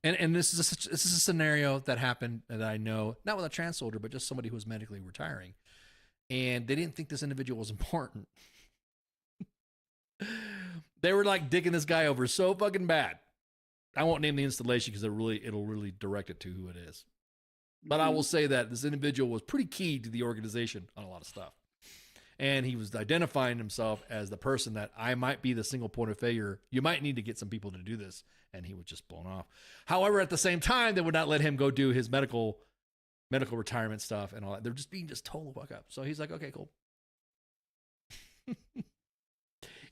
And this is a scenario that happened that I know, not with a trans soldier, but just somebody who was medically retiring. And they didn't think this individual was important. They were like digging this guy over so fucking bad. I won't name the installation because it'll really direct it to who it is. But I will say that this individual was pretty key to the organization on a lot of stuff. And he was identifying himself as the person that I might be the single point of failure. You might need to get some people to do this. And he was just blown off. However, at the same time, they would not let him go do his medical retirement stuff and all that. They're just being just total fuck up. So he's like, okay, cool.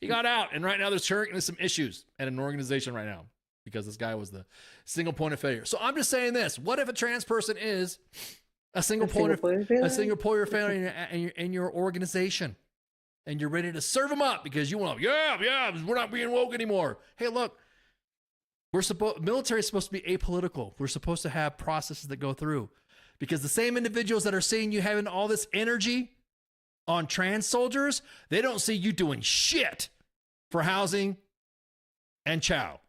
He got out. And right now there's currently some issues at an organization right now because this guy was the single point of failure. So I'm just saying this. What if a trans person is a single point of failure in your organization and you're ready to serve them up because you want, we're not being woke anymore. Hey, look, military is supposed to be apolitical. We're supposed to have processes that go through because the same individuals that are seeing you having all this energy on trans soldiers, they don't see you doing shit for housing and chow.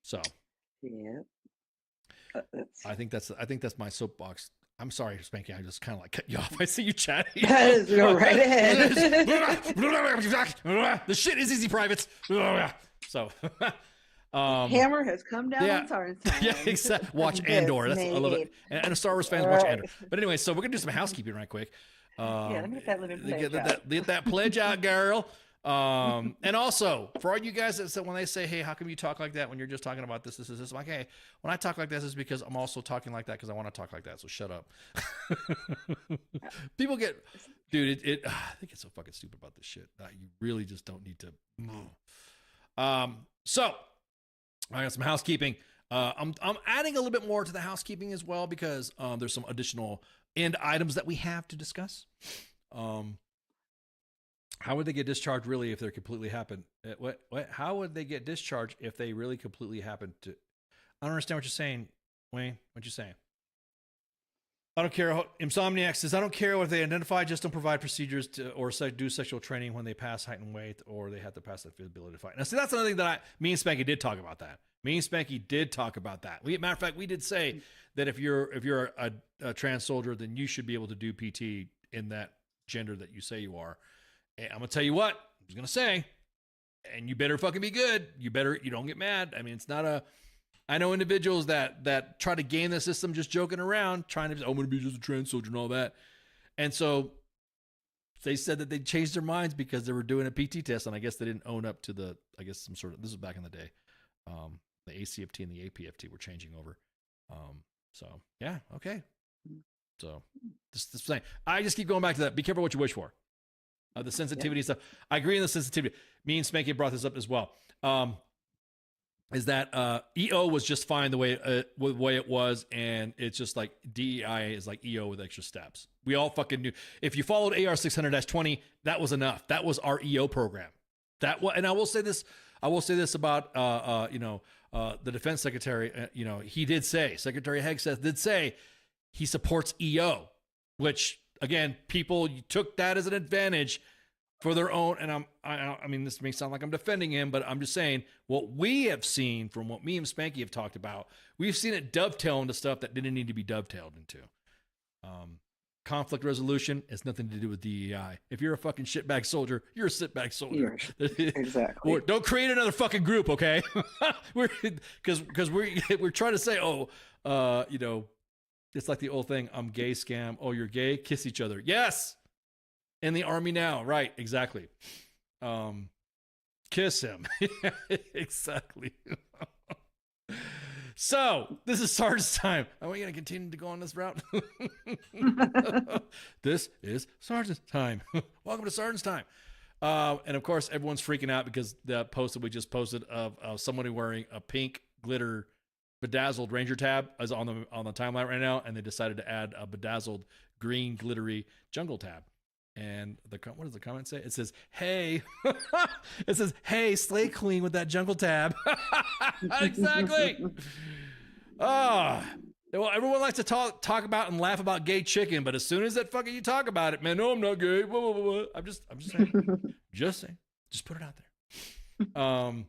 So, yeah. I think that's my soapbox. I'm sorry, Spanky. I just kind of like cut you off. I see you chatting. Go right ahead. The shit is easy, privates. So, Hammer has come down on Sarn's time. Yeah, exactly. Watch Andor. That's I love it. And Star Wars fans watch Andor. But anyway, so we're gonna do some housekeeping right quick. Let me get that living pledge get that pledge out, girl. And also for all you guys that said when they say, hey, how come you talk like that when you're just talking about this, I'm like, hey, when I talk like this is because I'm also talking like that because I want to talk like that. So shut up. People get, dude, I think it's so fucking stupid about this shit. You really just don't need to. So I got some housekeeping. I'm adding a little bit more to the housekeeping as well because there's some additional end items that we have to discuss. How would they get discharged really if they're completely happened? How would they get discharged if they really completely happened to? I don't understand what you're saying, Wayne. What you saying? I don't care. Insomniac says, I don't care what they identify, just don't provide procedures to or do sexual training when they pass height and weight or they have to pass that ability to fight. Now, see, that's another thing that me and Spanky did talk about that. Matter of fact, we did say that if you're a trans soldier, then you should be able to do PT in that gender that you say you are. And I'm going to tell you what, I was going to say, and you better fucking be good. You don't get mad. I mean, it's not I know individuals that try to game the system just joking around, trying to, I'm going to be just a trans soldier and all that. And so they said that they changed their minds because they were doing a PT test, and I guess they didn't own up to this was back in the day. The ACFT and the APFT were changing over. So yeah, okay. So this thing, I just keep going back to that. Be careful what you wish for. The sensitivity stuff. I agree on the sensitivity. Me and Spanky brought this up as well. Is that EO was just fine the way it was, and it's just like DEI is like EO with extra steps. We all fucking knew. If you followed AR 600-20, that was enough. That was our EO program. And I will say this about the defense secretary. He did say, Secretary Hegseth did say he supports EO, which again, people took that as an advantage for their own. And I mean, this may sound like I'm defending him, but I'm just saying what we have seen from what me and Spanky have talked about, we've seen it dovetail into stuff that didn't need to be dovetailed into. Conflict resolution has nothing to do with DEI. If you're a fucking shitbag soldier, you're a shitbag soldier. Exactly. Or don't create another fucking group, okay? Because we're trying to say, it's like the old thing, I'm gay scam. Oh, you're gay? Kiss each other. Yes. In the army now. Right. Exactly. Kiss him. Exactly. So this is Sergeant's time. Are we going to continue to go on this route? This is Sergeant's time. Welcome to Sergeant's time. And of course, everyone's freaking out because the post that we just posted of somebody wearing a pink glitter bedazzled Ranger tab is on the timeline right now, and they decided to add a bedazzled green glittery jungle tab. And what does the comment say? It says, "Hey," it says, "Hey, slay clean with that jungle tab." Exactly. Well, everyone likes to talk about and laugh about gay chicken, but as soon as that fucking you talk about it, man, no, I'm not gay. Blah, blah, blah, blah. I'm just saying, just put it out there.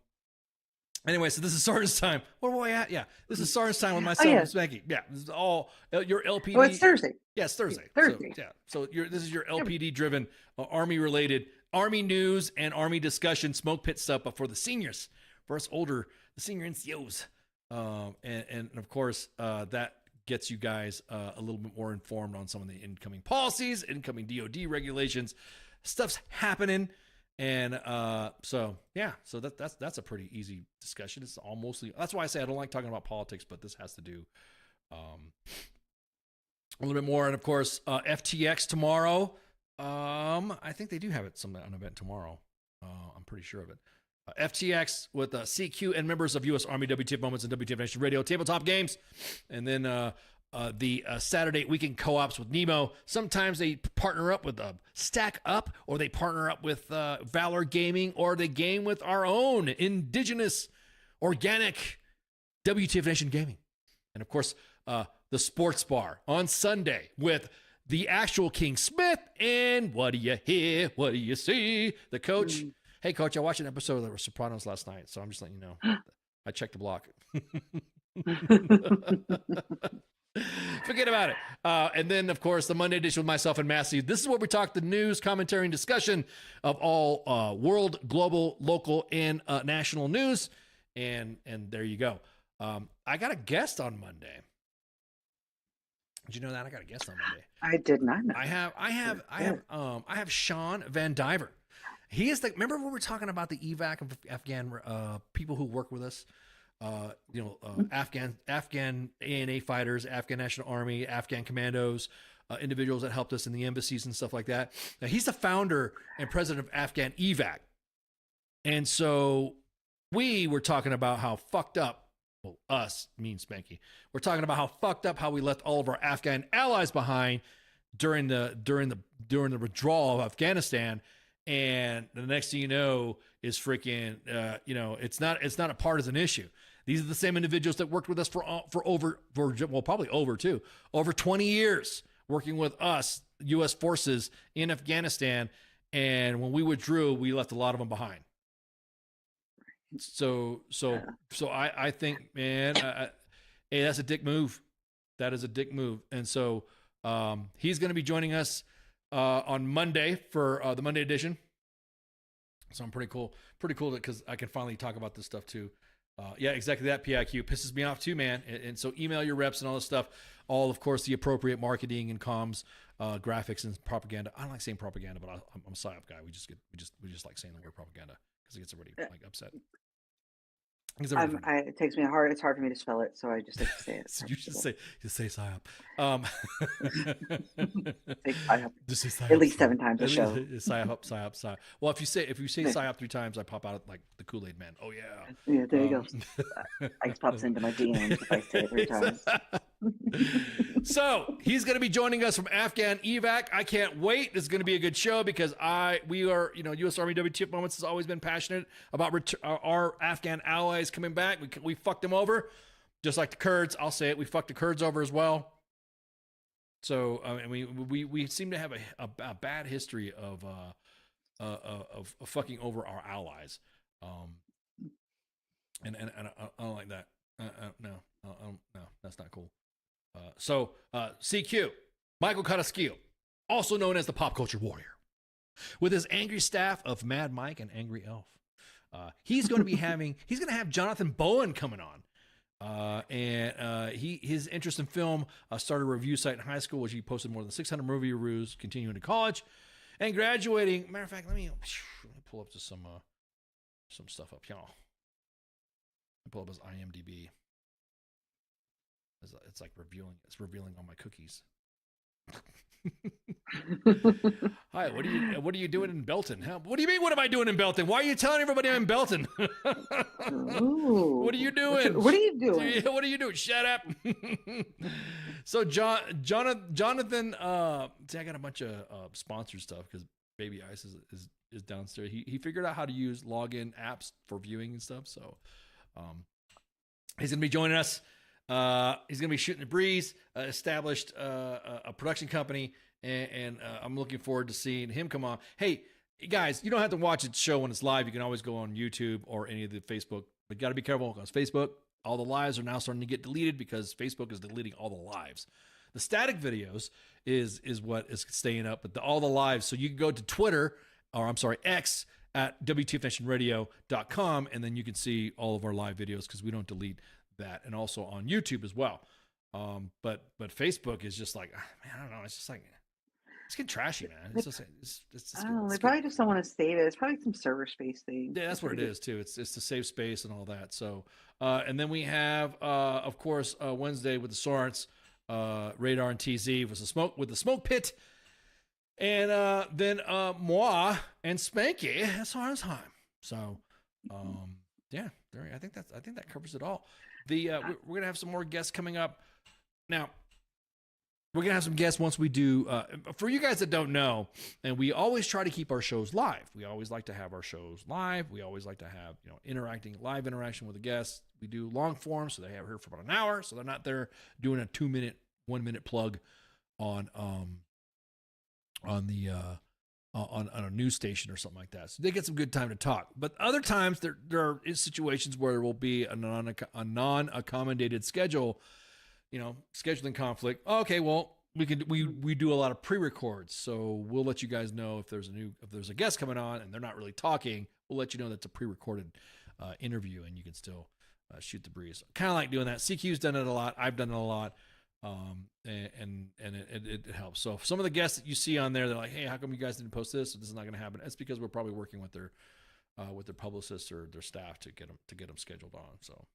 Anyway, so this is Sergeant's time. Where were we at? Yeah, this is Sergeant's time with myself and Spanky. Yeah, this is all your LPD. Oh, it's Thursday. Yeah, it's Thursday. Thursday. So this is your LPD-driven, Army-related, Army news and Army discussion, smoke pit stuff, but for the seniors, for us older, the senior NCOs. And of course, that gets you guys a little bit more informed on some of the incoming policies, incoming DoD regulations. Stuff's happening. And so that's a pretty easy discussion. It's all mostly, that's why I say I don't like talking about politics, but this has to do a little bit more. And of course, FTX tomorrow. I think they do have an event tomorrow. I'm pretty sure of it. FTX with CQ and members of U.S. Army WTF Moments and WTF Nation Radio tabletop games. And then the Saturday weekend co-ops with Nemo. Sometimes they partner up with Stack Up, or they partner up with Valor Gaming, or they game with our own indigenous, organic WTF Nation Gaming. And of course, the Sports Bar on Sunday with the actual King Smith and what do you hear? What do you see? The coach. Hey, coach, I watched an episode of The Sopranos last night, so I'm just letting you know. I checked the block. Forget about it. And then, of course, the Monday edition with myself and Massey. This is where we talk the news, commentary, and discussion of all world, global, local, and national news. And there you go. I got a guest on Monday. Did you know that? I got a guest on Monday. I did not know. I have Sean Van Diver. He is remember when we were talking about the evac of Afghan people who work with us, Afghan ANA fighters, Afghan National Army, Afghan commandos, individuals that helped us in the embassies and stuff like that. Now, he's the founder and president of Afghan evac. And so we were talking about how fucked up, well, us, me and Spanky, we're talking about how fucked up how we left all of our Afghan allies behind during the withdrawal of Afghanistan. And the next thing you know is freaking, it's not a partisan issue. These are the same individuals that worked with us for over 20 years, working with us, U.S. forces in Afghanistan. And when we withdrew, we left a lot of them behind. So I think, man, hey, that's a dick move. That is a dick move. And so he's going to be joining us on Monday for the Monday edition. So I'm pretty cool because I can finally talk about this stuff too. Yeah, exactly. That PIQ pisses me off too, man. And so email your reps and all this stuff. All, of course, the appropriate marketing and comms, graphics and propaganda. I don't like saying propaganda, but I'm a PSYOP guy. We just like saying the word propaganda because it gets everybody like upset. It takes me hard. It's hard for me to spell it, so I just like to say it. So you just say PSYOP. Say PSYOP. Just say PSYOP. At least 7 times a show. PSYOP. Well, if you say PSYOP 3 times, I pop out like the Kool-Aid Man. Oh yeah. Yeah, there you go. Ice pops into my DMs if I say it 3 times. So he's going to be joining us from Afghan evac. I can't wait. This is going to be a good show because we are, U.S. Army WTF Moments has always been passionate about our Afghan allies coming back. We fucked them over, just like the Kurds. I'll say it. We fucked the Kurds over as well. So we seem to have a bad history of fucking over our allies. And I don't like that. No, that's not cool. So CQ, Michael Kataskiel, also known as the Pop Culture Warrior, with his angry staff of Mad Mike and Angry Elf. He's going to have Jonathan Bowen coming on. His interest in film started a review site in high school, which he posted more than 600 movie reviews, continuing to college and graduating. Matter of fact, let me pull up just some stuff up, y'all. Pull up his IMDb. It's like revealing all my cookies. Hi, what are you doing in Belton? What do you mean? What am I doing in Belton? Why are you telling everybody I'm in Belton? What are you doing? What are you doing? What are you doing? Shut up. So Jonathan, see, I got a bunch of sponsored stuff because Baby Ice is downstairs. He figured out how to use login apps for viewing and stuff. So he's gonna be joining us. He's gonna be shooting the breeze. Established a production company, and I'm looking forward to seeing him come on. Hey guys, you don't have to watch the show when it's live. You can always go on YouTube or any of the Facebook. But you got to be careful because Facebook, all the lives are now starting to get deleted because Facebook is deleting all the lives. The static videos is what is staying up, but all the lives. So you can go to Twitter, or I'm sorry, X at WTFNationRadio.com, and then you can see all of our live videos because we don't delete that, and also on YouTube as well. But Facebook is just like, man, I don't know. It's just like, it's getting trashy, man. It's just, they probably just don't want to save it. It's probably some server space thing. yeah, that's what it is too. It's to save space and all that. So, and then we have, of course, Wednesday with the Sorents, Radar and TZ with the Smoke Pit, and then moi and Spanky at SGT'S Time. So, yeah, I think that covers it all. We're gonna have some more guests coming up. Now, we're going to have some guests once we do. For you guys that don't know, and we always try to keep our shows live. We always like to have our shows live. We always like to have, live interaction with the guests. We do long form, so they have here for about an hour, so they're not there doing a 2-minute, 1-minute plug on a news station or something like that. So they get some good time to talk. But other times there are situations where there will be a non-accommodated schedule, scheduling conflict. Okay, well, we do a lot of pre-records, so we'll let you guys know if there's a guest coming on and they're not really talking. We'll let you know that's a pre-recorded interview, and you can still shoot the breeze. Kind of like doing that. CQ's done it a lot. I've done it a lot, and it helps. So some of the guests that you see on there, they're like, "Hey, how come you guys didn't post this? This is not going to happen." It's because we're probably working with their publicists or their staff to get them scheduled on. So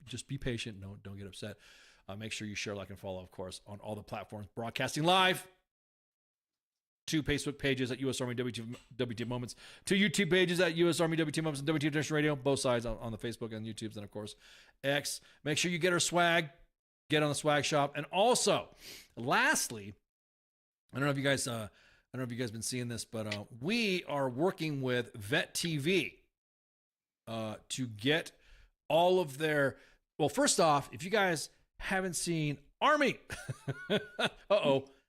just be patient. Don't get upset. Make sure you share, like, and follow, of course, on all the platforms. Broadcasting live. 2 Facebook pages at U.S. Army WTF Moments. 2 YouTube pages at U.S. Army WTF Moments and WTF Nation Radio. Both sides on the Facebook and YouTubes, and of course X. Make sure you get our swag. Get on the swag shop. And also, lastly, I don't know if you guys been seeing this, but we are working with Vet TV to get all of their. Well, first off, if you guys haven't seen Army,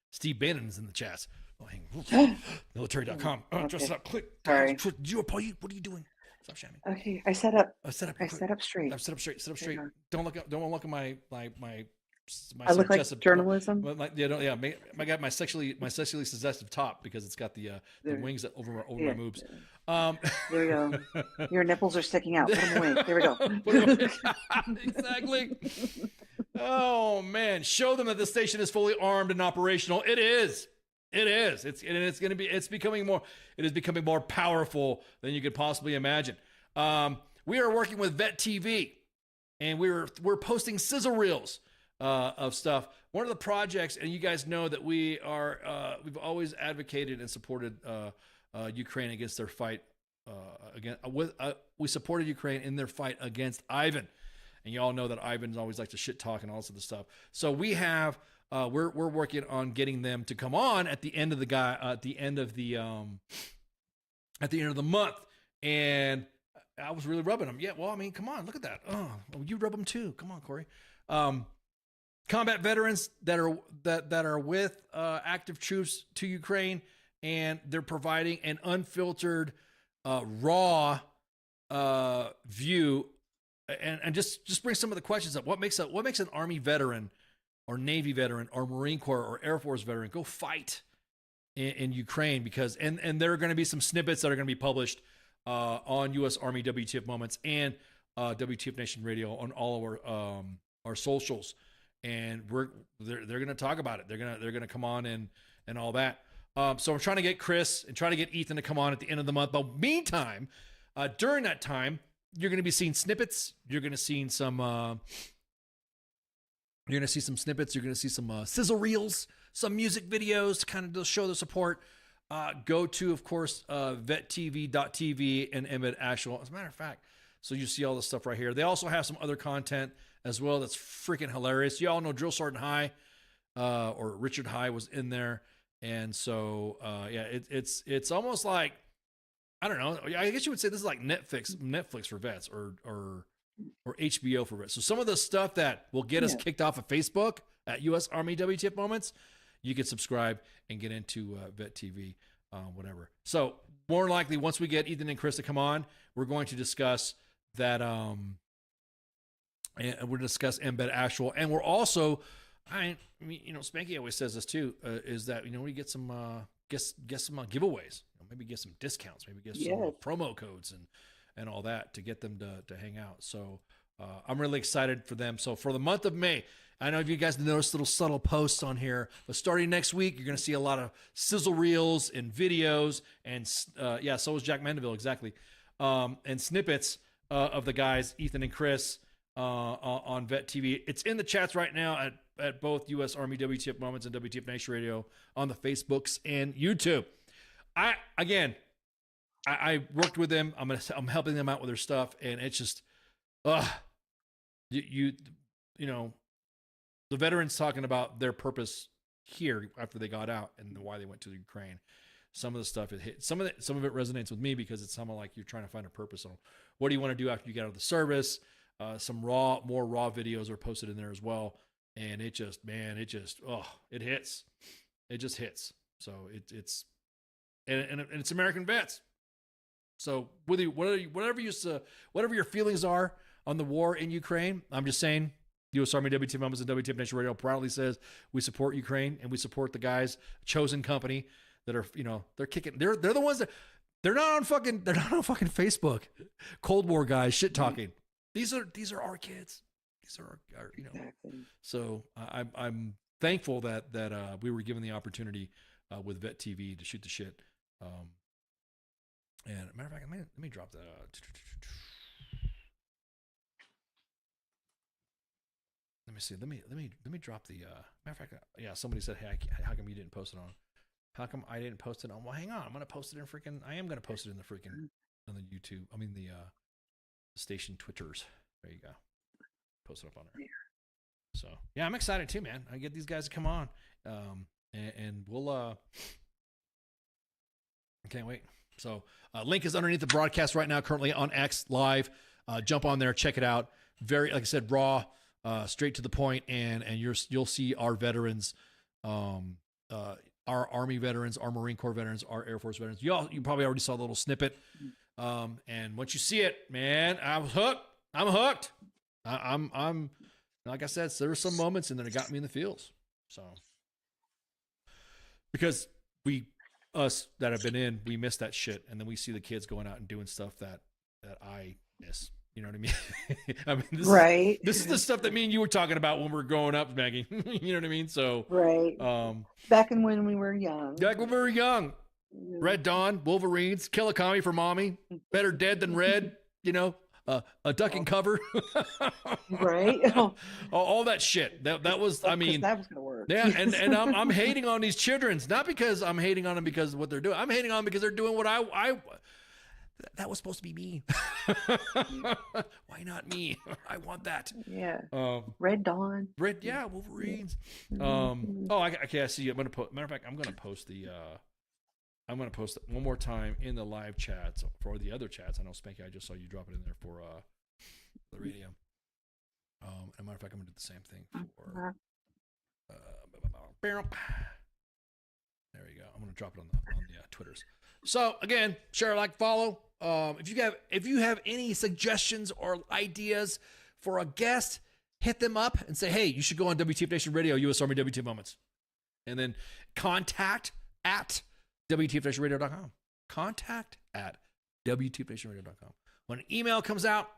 Steve Bannon's in the chat. Oh, hang on. Military.com. Just up, click. Sorry. What are you doing? Stop shamming. Okay, I set up. I set up straight. Sit up straight. Don't look at my I look like journalism. I got my sexually suggestive top because it's got the wings that over my boobs. There we go. Your nipples are sticking out. Put them away. There we go. Exactly. Oh man, show them that the station is fully armed and operational. It is. It's becoming more powerful than you could possibly imagine. We are working with Vet TV, and we're posting sizzle reels of stuff. One of the projects, and you guys know that we've always advocated and supported Ukraine against their fight we supported Ukraine in their fight against Ivan, and you all know that Ivan's always likes to shit talk and all this other stuff. So we have we're working on getting them to come on at the end of the month, and I was really rubbing them. Yeah, well, I mean, come on, look at that. Oh, you rub them too. Come on, Corey. Combat veterans that are with active troops to Ukraine, and they're providing an unfiltered, raw view, and just bring some of the questions up. What makes an Army veteran, or Navy veteran, or Marine Corps, or Air Force veteran go fight in Ukraine? Because and there are going to be some snippets that are going to be published on U.S. Army WTF Moments and WTF Nation Radio on all of our socials, and they're going to talk about it. They're going to come on and all that. So I'm trying to get Chris and trying to get Ethan to come on at the end of the month. But meantime, during that time, you're going to be seeing snippets. You're going to see some. You're going to see some snippets. You're going to see some sizzle reels, some music videos to kind of show the support. Go to, of course, vettv.tv and Emmett Ashwell. As a matter of fact, so you see all this stuff right here. They also have some other content as well that's freaking hilarious. You all know Drill Sergeant High, or Richard High was in there. And so, it's almost like, I don't know, I guess you would say this is like Netflix for vets, or HBO for vets. So some of the stuff that will get us kicked off of Facebook at U.S. Army WTF Moments, you can subscribe and get into Vet TV, whatever. So more likely, once we get Ethan and Chris to come on, we're going to discuss that, and we'll discuss Embed Ashwell, and we're also, I mean, Spanky always says this too, is that, we get some get some giveaways, maybe get some discounts, maybe get some promo codes and all that to get them to hang out. So I'm really excited for them. So for the month of May, I know if you guys noticed little subtle posts on here, but starting next week, you're going to see a lot of sizzle reels and videos. And so is Jack Mandeville, exactly. And snippets of the guys, Ethan and Chris, on Vet TV. It's in the chats right now at both U.S. Army WTF Moments and WTF Nation Radio on the Facebooks and YouTube. I worked with them. I'm helping them out with their stuff, and it's just, you know, the veterans talking about their purpose here after they got out and why they went to Ukraine. Some of the stuff it hit. Some of it resonates with me because it's something like you're trying to find a purpose on what do you want to do after you get out of the service. Some more raw videos are posted in there as well, and it just it hits. It just hits. So it's it's American vets. So whatever your feelings are on the war in Ukraine, I'm just saying, U.S. Army WTF Moments and WTF Nation Radio proudly says we support Ukraine and we support the guys, Chosen Company, that are, you know, they're kicking. They're the ones that they're not on fucking Facebook. Cold War guys shit talking. These are our kids. These are our you know. Exactly. So I'm thankful that we were given the opportunity with Vet TV to shoot the shit. And matter of fact, let me drop that. Let me see. Let me drop the. Matter of fact, yeah. Somebody said, "Hey, how come you didn't post it on? How come I didn't post it on?" Well, hang on. I'm gonna post it in freaking. I am gonna post it in the freaking on the YouTube. I mean the station Twitters. There you go. Post it up on there. So yeah, I'm excited too, man. I get these guys to come on, and we'll. I can't wait. So link is underneath the broadcast right now, currently on X Live. Jump on there, check it out. Very, like I said, raw. Straight to the point, and you'll see our veterans, our Army veterans, our Marine Corps veterans, our Air Force veterans. You probably already saw the little snippet, and once you see it, man, I'm hooked. I'm like I said, there were some moments in there that got me in the feels. So because us that have been in, we miss that shit, and then we see the kids going out and doing stuff that I miss. You know what I mean? I mean, this is the stuff that me and you were talking about when we were growing up, Maggie. You know what I mean? So back in when we were young. Yeah. Red Dawn, Wolverines, Kill-A-Kami for mommy, better dead than red. You know, a duck and cover. All that shit. That was. I mean, that was gonna work. Yeah, and I'm hating on these childrens, not because I'm hating on them because of what they're doing. I'm hating on them because they're doing what I that was supposed to be me. Why not me? I want that. Yeah. Red Dawn. Wolverines. I see. I'm gonna put. Matter of fact, I'm gonna post it one more time in the live chats for the other chats. I know Spanky, I just saw you drop it in there for the radio. As a matter of fact, I'm gonna do the same thing for. There we go. I'm gonna drop it on the Twitters. So again, share, like, follow. If you have any suggestions or ideas for a guest, hit them up and say, hey, you should go on WTF Nation Radio, U.S. Army WTF Moments, and then contact at WTFNationRadio.com. Contact at WTFNationRadio.com. When an email comes out,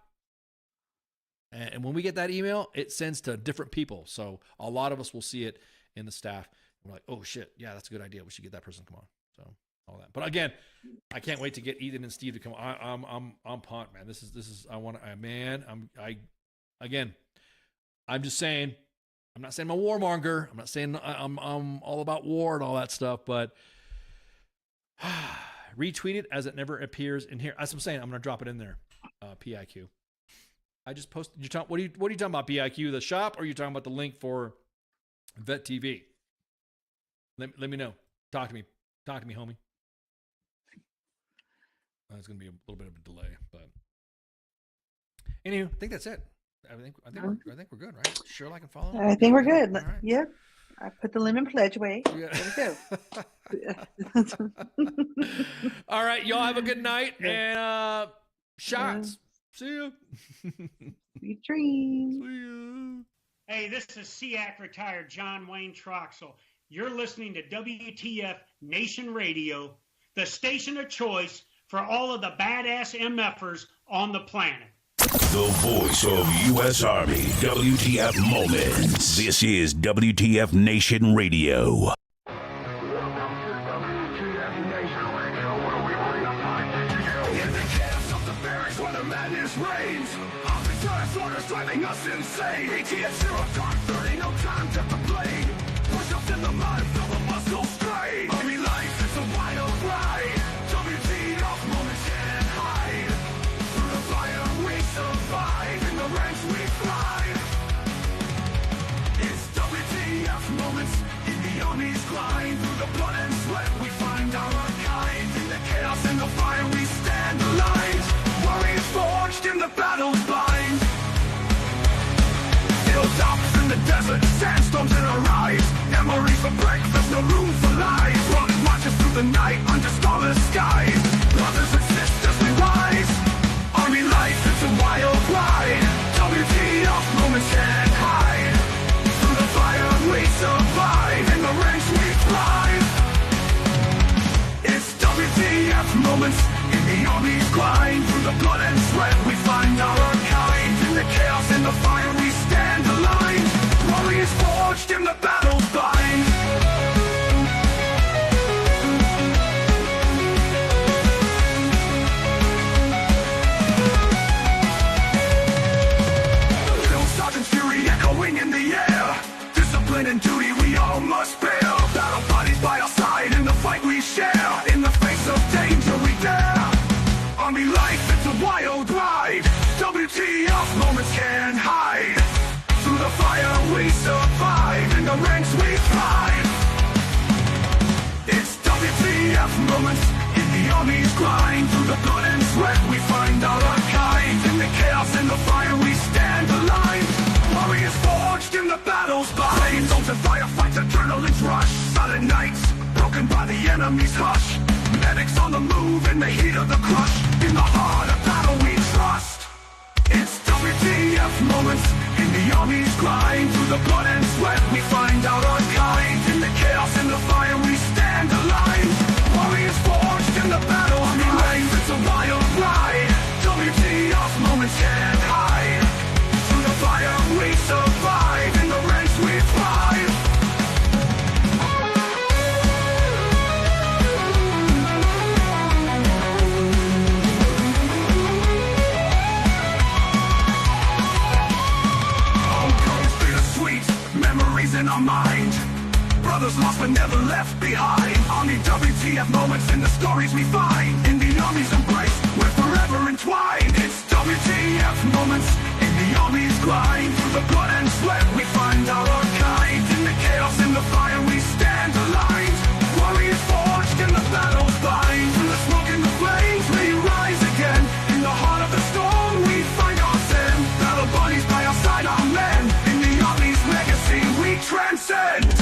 and when we get that email, it sends to different people. So a lot of us will see it in the staff. We're like, oh shit, yeah, that's a good idea. We should get that person to come on. So all that. But again, I can't wait to get Ethan and Steve to come. I'm pumped, man. This is I'm just saying, I'm not saying I'm a warmonger. I'm not saying I'm all about war and all that stuff, but retweet it as it never appears in here. As I'm saying, I'm going to drop it in there. PIQ. I just posted. What are you talking about? PIQ, the shop, or are you talking about the link for Vet TV? Let me know. Talk to me, homie. It's going to be a little bit of a delay, but anyway, I think that's it. I think we're good, right? Sure, like and follow. I think we're good. Right. Yep. I put the lemon pledge away. Yeah. There we go. All right, y'all have a good night and shots. See you. Sweet dreams. See you. Hey, this is SEAC retired John Wayne Troxel. You're listening to WTF Nation Radio, the station of choice for all of the badass MFers on the planet. The voice of U.S. Army, WTF Moments. This is WTF Nation Radio. Driving us insane. ATF zero dark 30, no time to complain. Push ups in the mud, feel the muscle strain. Army life, it's a wild ride. WTF moments can't hide. Through the fire we survive, in the ranks we thrive. It's WTF moments in the Army's grind. Through the blood and sweat we find our kind. In the chaos and the fire we stand aligned. Warriors forged in the battle's bind. Hilltops in the desert, sandstorms in our eyes. Memories for breakfast, no room for lies. Rocket marches through the night under starless skies. Brothers and sisters, we rise. Army life, it's a wild ride. WTF moments can't hide. Through the fire we survive, in the ranks we thrive. It's WTF moments in the Army's grind. Through the blood and sweat we find our kind. In the chaos and the fire we stand aligned. Warriors forged in the battle's bind. Drill sergeant's fury echoing in the air. Discipline and duty we all must bear. Battle bodies by our side in the fight we share. In the face of danger we dare. Army life, it's a wild ride. WTF moments can't hide. Through the fire we survive, in the ranks we thrive. It's WTF moments in the Army's grind. Through the blood and sweat we find our kind. In the chaos and the fire we stand aligned. Warriors forged in the battle's bind. Zones and firefights, adrenaline's rush. Silent nights, broken by the enemy's hush. Medics on the move in the heat of the crush. In the heart of battle we trust. It's WTF moments in the Army's grind. Through the blood and sweat we find out our kind. In the chaos and the fire we stand aligned. Warriors forged in the battle. Army life, it's a wild ride. WTF moments can't hide. Through the fire we survive, in the ranks we thrive. In our mind, brothers lost but never left behind. Army WTF moments in the stories we find. In the Army's embrace, we're forever entwined. It's WTF moments in the Army's grind. Through the blood and sweat we find our kind. In the chaos and the fire we stand aligned. Warriors forged in the battle's bind. Through the smoke and the flames we rise again. In the heart of the storm we find our zen. Battle buddies by our side, our men. In the Army's legacy we transcend.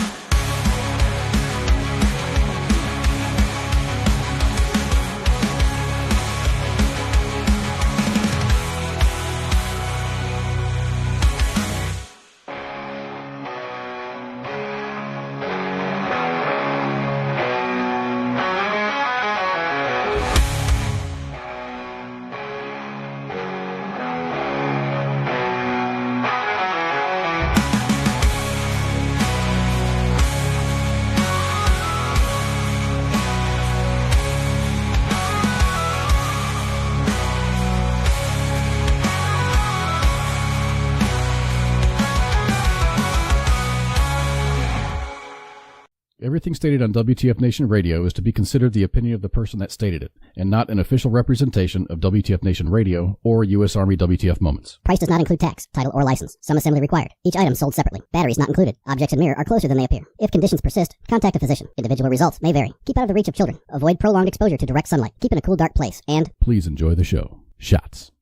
Everything stated on WTF Nation Radio is to be considered the opinion of the person that stated it, and not an official representation of WTF Nation Radio or U.S. Army WTF Moments. Price does not include tax, title, or license. Some assembly required. Each item sold separately. Batteries not included. Objects in mirror are closer than they appear. If conditions persist, contact a physician. Individual results may vary. Keep out of the reach of children. Avoid prolonged exposure to direct sunlight. Keep in a cool, dark place. And please enjoy the show. Shots.